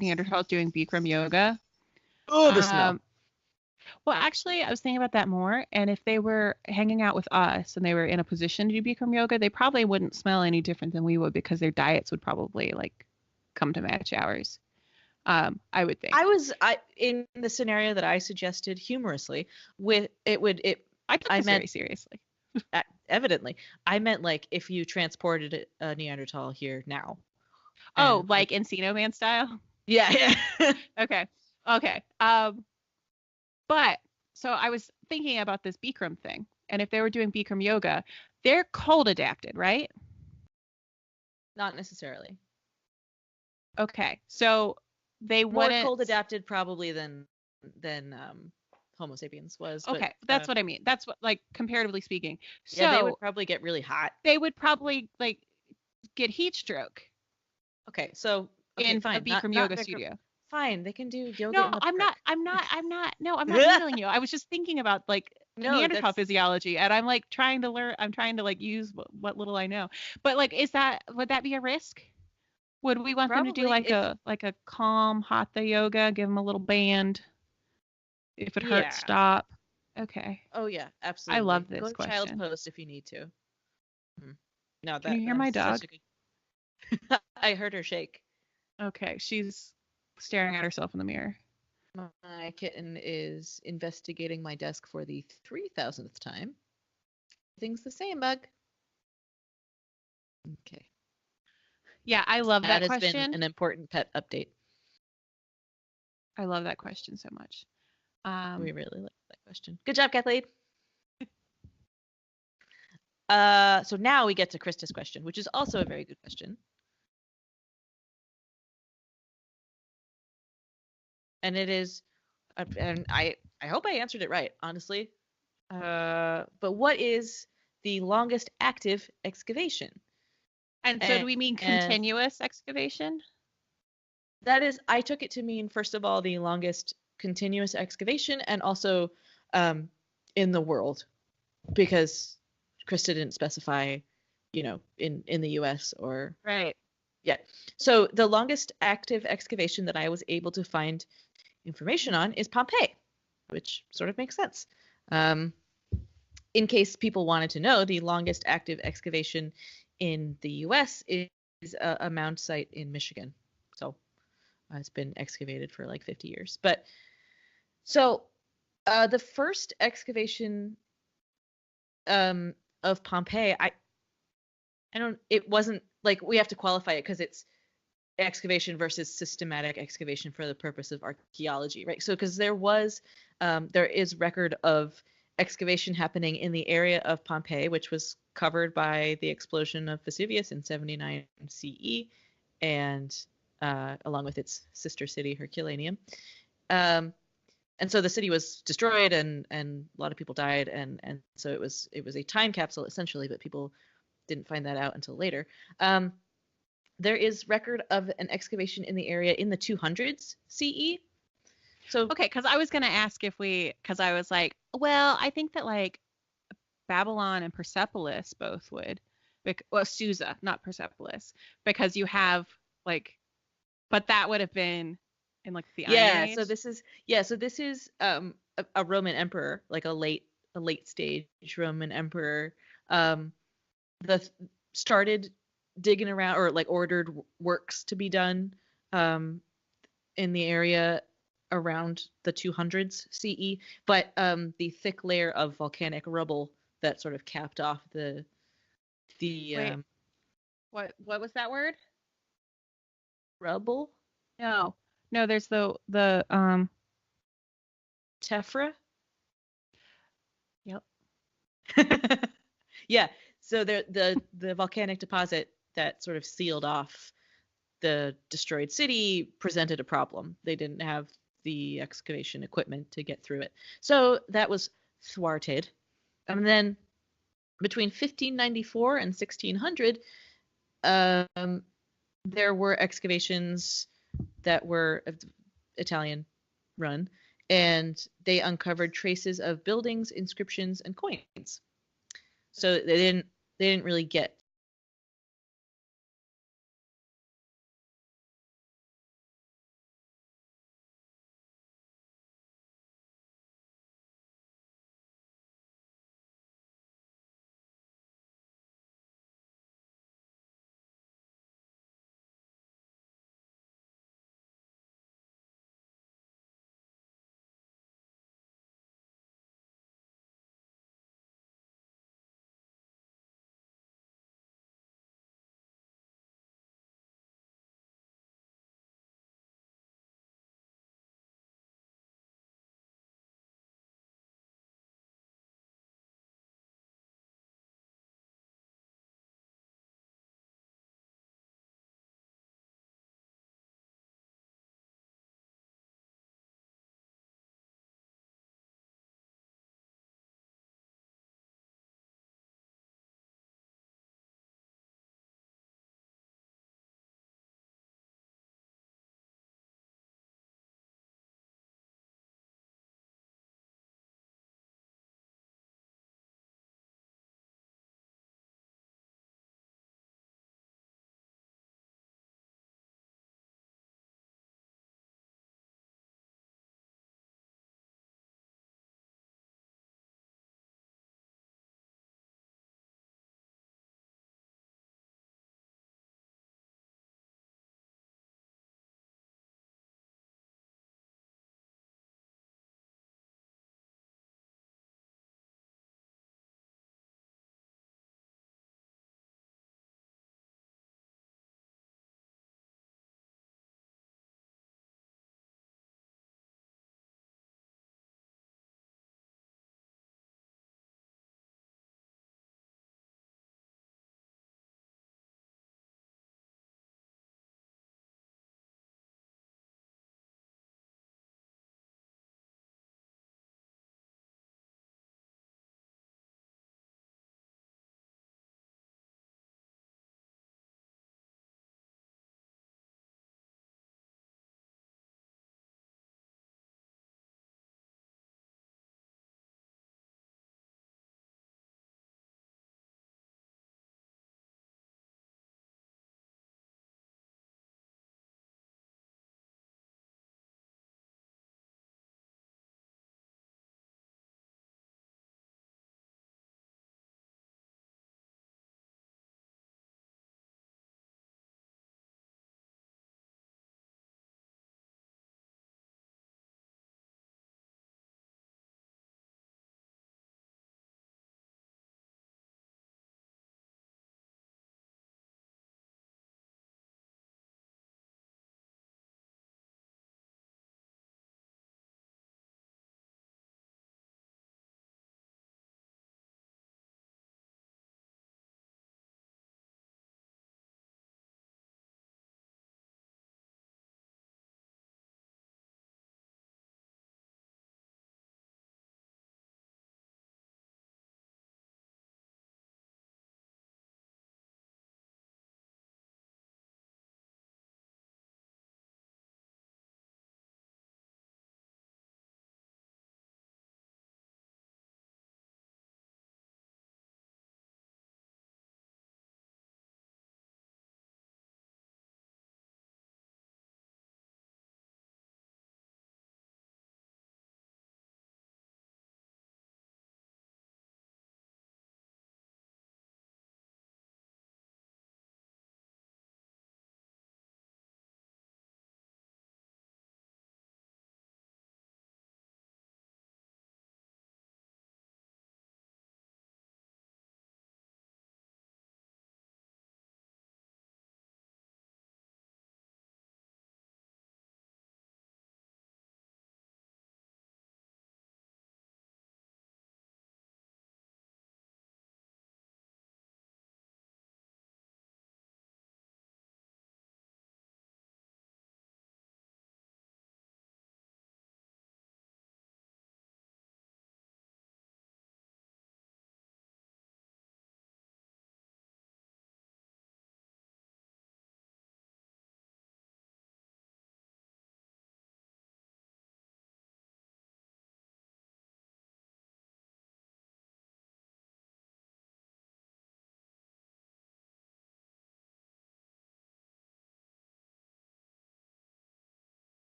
Neanderthals doing Bikram yoga. Oh, the smell. Well, actually, I was thinking about that more. And if they were hanging out with us and they were in a position to do Bikram yoga, they probably wouldn't smell any different than we would because their diets would probably like come to match ours. I would think. I in the scenario that I suggested humorously with it would it I took I this very meant seriously. evidently I meant like if you transported a Neanderthal here now Oh, and like Encino Man style? yeah yeah Okay. Okay. But so I was thinking about this Bikram thing. And if they were doing Bikram yoga, they're cold adapted, right? not necessarily Okay. So they more wouldn't. cold adapted probably than Homo sapiens was, but Okay. That's what I mean. That's what, like, comparatively speaking. yeah, they would So probably get really hot. they would probably, like, get heat stroke Okay, so okay, in a fine, Bikram not yoga Bikram. studio. Fine, they can do yoga in No, the I'm not. park. No, I'm not needling you. I was just thinking about like No, Neanderthal that's physiology, and I'm like trying to learn. I'm trying to like use what little I know. But like, would that be a risk? Would we want them to do probably like if a calm hatha yoga? Give them a little band. If it hurts, yeah. stop. Okay. Oh yeah, I love absolutely. Go this to child's question. pose if you need to. Mhm. No, Can you hear my that's such dog? a good. I heard her shake. Okay, she's staring at herself in the mirror. My kitten is investigating my desk for the 3,000th time. Everything's the same, bug. Okay. Yeah, I love That that has been question. an important pet update. I love that question so much. We really like that question. Good job, Kathleen. So now we get to Krista's question, which is also a very good question. And it is, and I hope I answered it right, honestly. But what is the longest active excavation? And so do we mean And continuous excavation? that is, I took it to mean, first of all, the longest continuous excavation and also um, in the world, because Krista didn't specify, in the US or Right. yeah. So the longest active excavation that I was able to find information on is Pompeii, which sort of makes sense. Um, in case people wanted to know, the longest active excavation in the US is a mound site in Michigan. So it's been excavated for like 50 years. But so the first excavation of Pompeii, I don't, it wasn't like we have to qualify it because it's excavation versus systematic excavation for the purpose of archaeology, right? So because there is record of excavation happening in the area of Pompeii, which was covered by the explosion of Vesuvius in 79 CE, and along with its sister city Herculaneum. And so the city was destroyed, and a lot of people died, and so it was a time capsule essentially, but people didn't find that out until later. There is record of an excavation in the area in the 200s CE. So Okay, because I was gonna ask because I was like, well, I think that like Babylon and Persepolis both would, well, Susa, not Persepolis, because you have like, but that would have been in like the Iron yeah, Age. so this is a Roman emperor, like a late stage Roman emperor, the started digging around or like ordered works to be done in the area around the 200s CE, but the thick layer of volcanic rubble that sort of capped off the Wait, what was that word? rubble No, no, there's the. tephra. Yep. Yeah, so the volcanic deposit that sort of sealed off the destroyed city presented a problem. They didn't have the excavation equipment to get through it, so that was thwarted. And then between 1594 and 1600, there were excavations that were Italian run, and they uncovered traces of buildings, inscriptions, and coins. So they didn't really get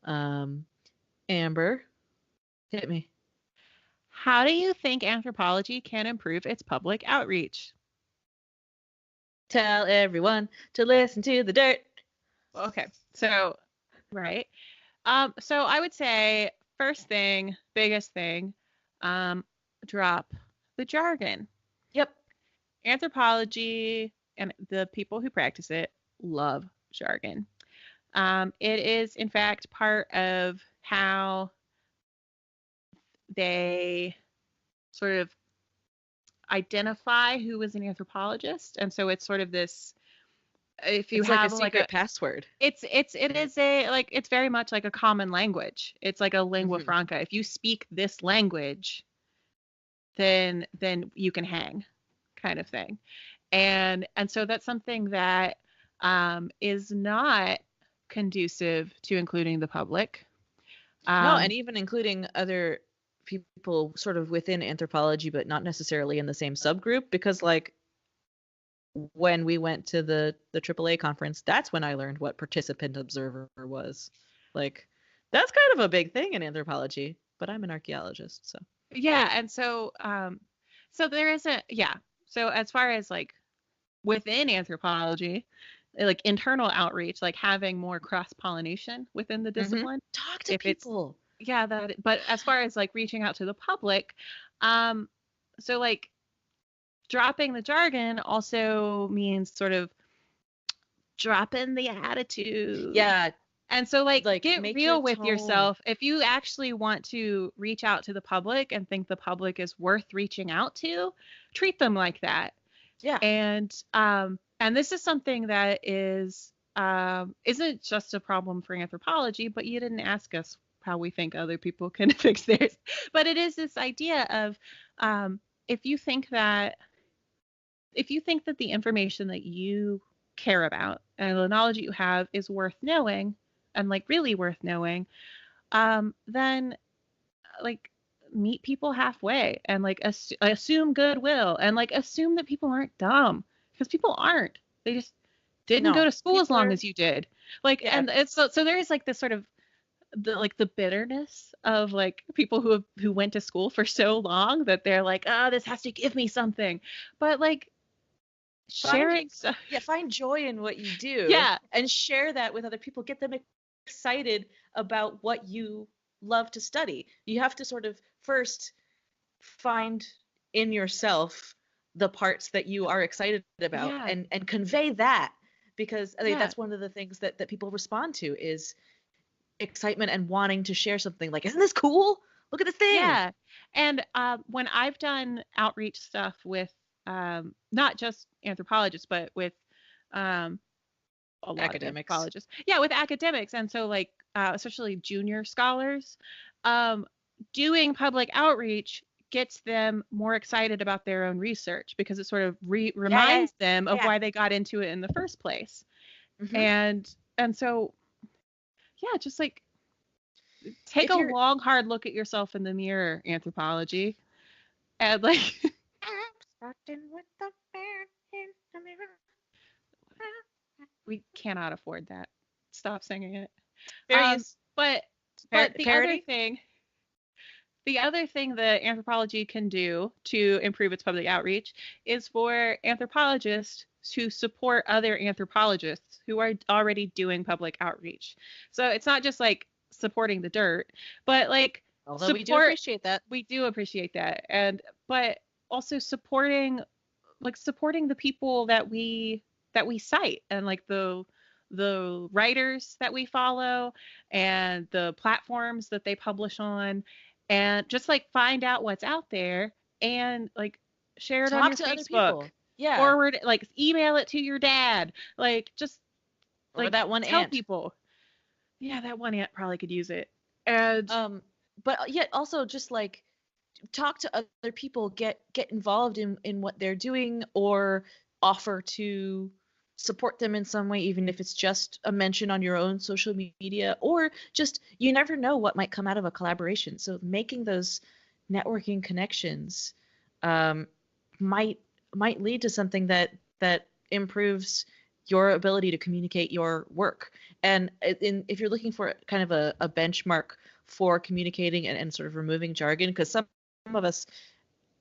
Amber, hit me. How do you think anthropology can improve its public outreach? Tell everyone to listen to the dirt. Okay, so right. So I would say first thing, biggest thing, um, drop the jargon. Yep. Anthropology and the people who practice it love jargon. It is, in fact, part of how they sort of identify who is an anthropologist. And so it's sort of this, if you It's like a have like secret password. it is a, like, it's very much like a common language. It's like a lingua Mhm. franca. If you speak this language, then you can hang, kind of thing. And so that's something that is not conducive to including the public. No, and Um, even including other people sort of within anthropology, but not necessarily in the same subgroup, because like when we went to the AAA conference, that's when I learned what participant observer was. Like that's kind of a big thing in anthropology, but I'm an archaeologist, so. yeah, and so there isn't, yeah. So as far as like within anthropology, like internal outreach, like having more cross pollination within the Mhm. discipline, Talk to if it's, people. yeah, that, but as far as like reaching out to the public, um, so like dropping the jargon also means sort of dropping the attitude. Yeah, And so, like, like get make your real with tone. yourself. If you actually want to reach out to the public and think the public is worth reaching out to, treat them like that. Yeah. And this is something that is isn't just a problem for anthropology, but you didn't ask us how we think other people can fix theirs. But it is this idea of um, if you think that the information that you care about and the knowledge that you have is worth knowing and like really worth knowing, then like meet people halfway and like assume goodwill and like assume that people aren't dumb, because people aren't. They just didn't go No, to school as people long are, as you did. Like, yeah. and it's so there is like this sort of the bitterness of like people who went to school for so long that they're like, oh, this has to give me something. But like Find sharing stuff. yeah, find joy in what you do Yeah, and share that with other people. Get them excited about what you love to study. You have to sort of first find in yourself the parts that you are excited about yeah, and convey that, because I think yeah, that's one of the things that people respond to is excitement and wanting to share something like, isn't this cool? Look at this thing. yeah. And when I've done outreach stuff with not just anthropologists, but with um, a lot of Academics. anthropologists, yeah, with academics, and so like especially junior scholars, um, doing public outreach gets them more excited about their own research because it sort of Yeah, yeah, reminds them of yeah. why they got into it in the first place. Hmm. And so yeah, just like take If a you're long hard look at yourself in the mirror, anthropology, and like starting with the man in the mirror. we cannot afford that. Stop singing it. Fair use. But the other Parody? thing, that anthropology can do to improve its public outreach is for anthropologists to support other anthropologists who are already doing public outreach. So it's not just like supporting the dirt, but like Although we do support, appreciate that. we do appreciate that. And but also supporting the people that we cite, and like the writers that we follow and the platforms that they publish on, and just like find out what's out there and like share it on Talk your to other Facebook, people. Yeah. forward, like email it to your dad, like just Or like that one tell aunt. people, yeah, that one aunt probably could use it. And Um, but yet also just like talk to other people, get involved in what they're doing, or offer to support them in some way, even if it's just a mention on your own social media, or just you never know what might come out of a collaboration. So making those networking connections um, might might lead to something that improves your ability to communicate your work. And if you're looking for kind of a benchmark for communicating and sort of removing jargon, because some of us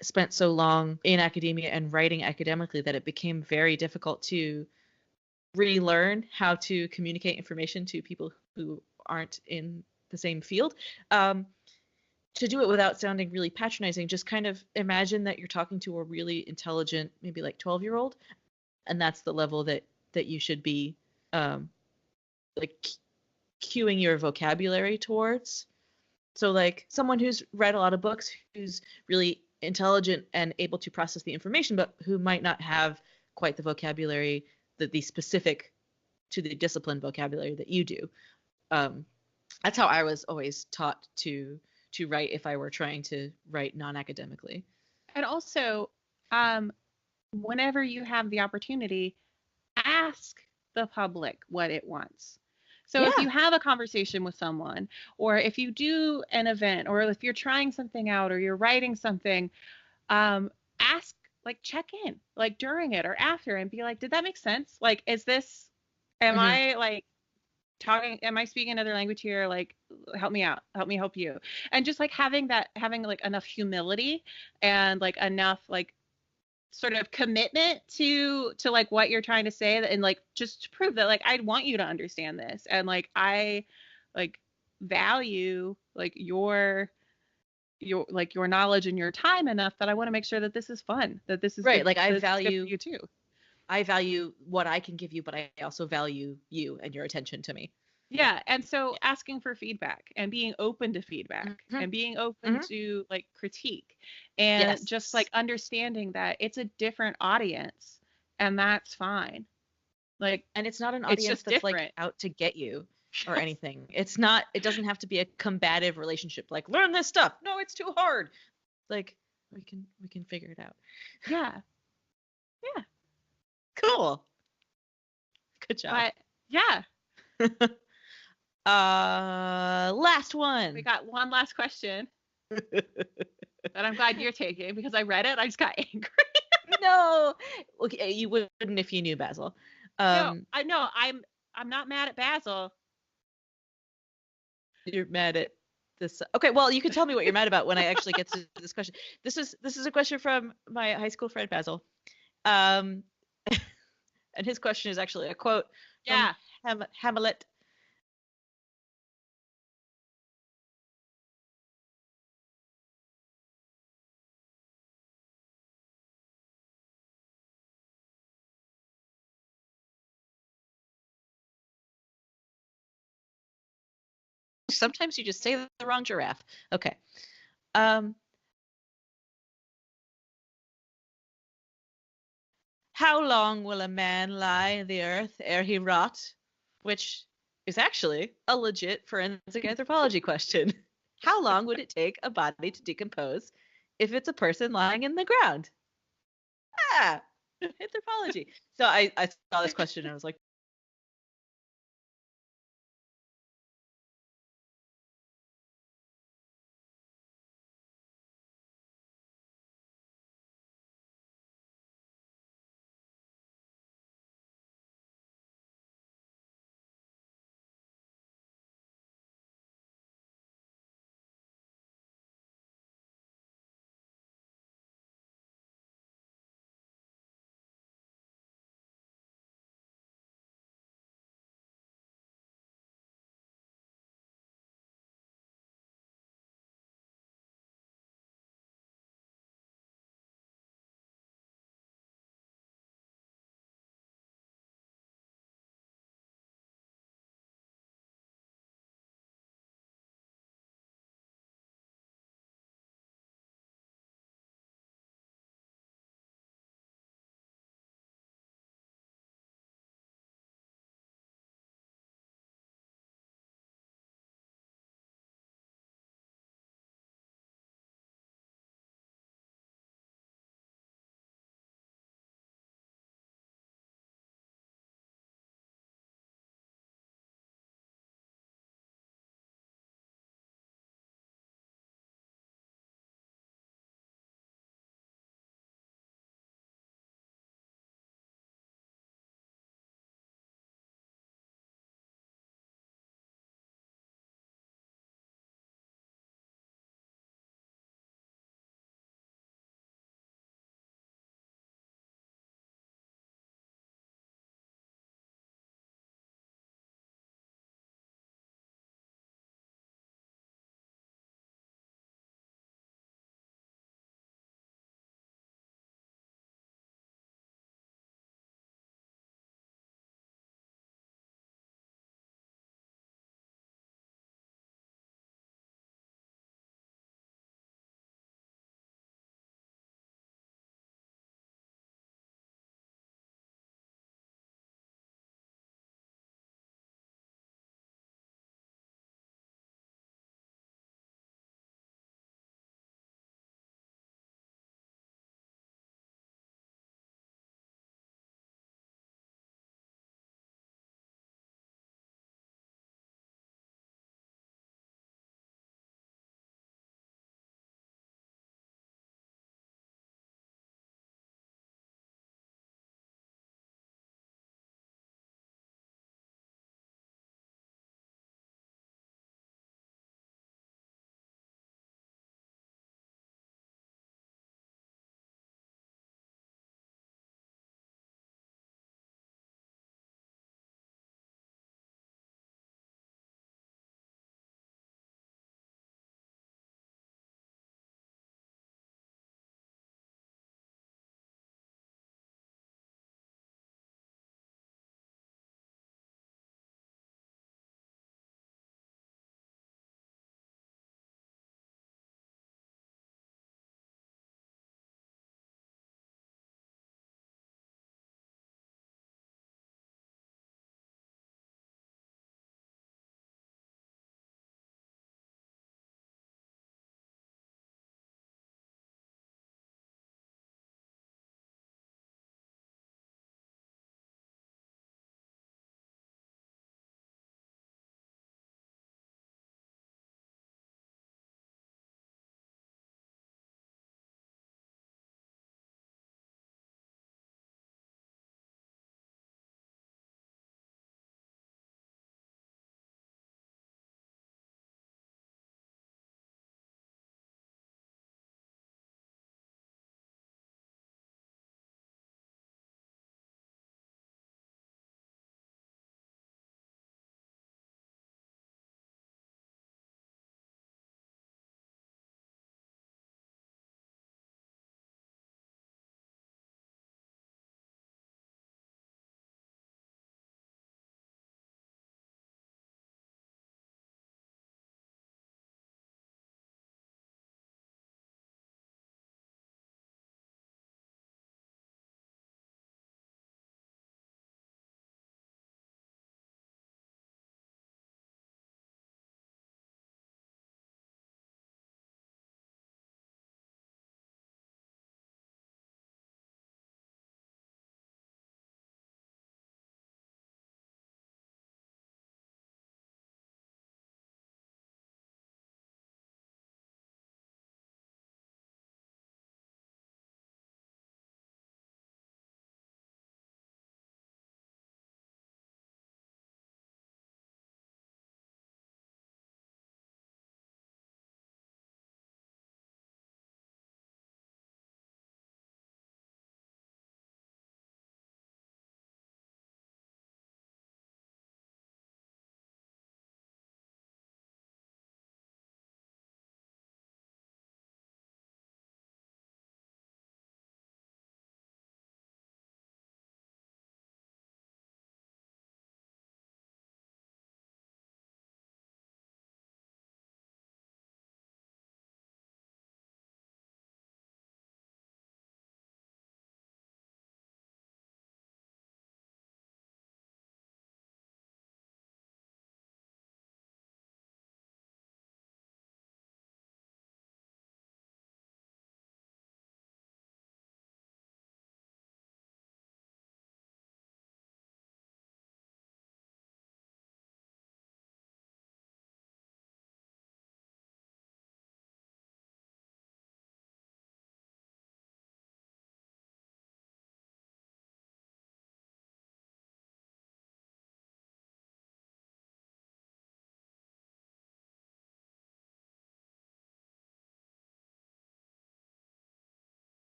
spent so long in academia and writing academically that it became very difficult to relearn how to communicate information to people who aren't in the same field. To do it without sounding really patronizing, just kind of imagine that you're talking to a really intelligent, maybe like 12-year-old, and that's the level that you should be like cueing your vocabulary towards. So like someone who's read a lot of books, who's really intelligent and able to process the information, but who might not have quite the vocabulary, the specific to the discipline vocabulary that you do. That's how I was always taught to write if I were trying to write non-academically. And also, whenever you have the opportunity, ask the public what it wants. So if you have a conversation with someone, or if you do an event, or if you're trying something out, or you're writing something, ask, like, check in, like, during it or after, and be like, did that make sense? Like, is this, am I, like, talking, am I speaking another language here? Like, help me out, help me help you. And just, like, having like enough humility and, like, enough, like, sort of commitment to like what you're trying to say, and like just to prove that, like, I want you to understand this, and like I like value like your like your knowledge and your time enough that I want to make sure that this is fun, that this is right. good, Like I good value for you too. I value what I can give you, but I also value you and your attention to me. Yeah. And so asking for feedback and being open to feedback and being open to like critique, and just like understanding that it's a different audience, and that's fine. Like, and it's not an audience that's different. like out to get you or anything. It's not, it doesn't have to be a combative relationship. Like, learn this stuff. No, it's too hard. Like, we can figure it out. Yeah. Yeah. Cool. Good job. But yeah. Last one. We got one last question that I'm glad you're taking, because I read it. I just got angry. No. Okay, you wouldn't if you knew Basil. No, I know. I'm not mad at Basil. You're mad at this. Okay, well, you can tell me what you're mad about when I actually get to this question. This is a question from my high school friend Basil. And his question is actually a quote from Hamlet. Sometimes you just say the wrong giraffe. Okay. How long will a man lie in the earth ere he rot? Which is actually a legit forensic anthropology question. How long would it take a body to decompose if it's a person lying in the ground? Anthropology. So I saw this question and I was like,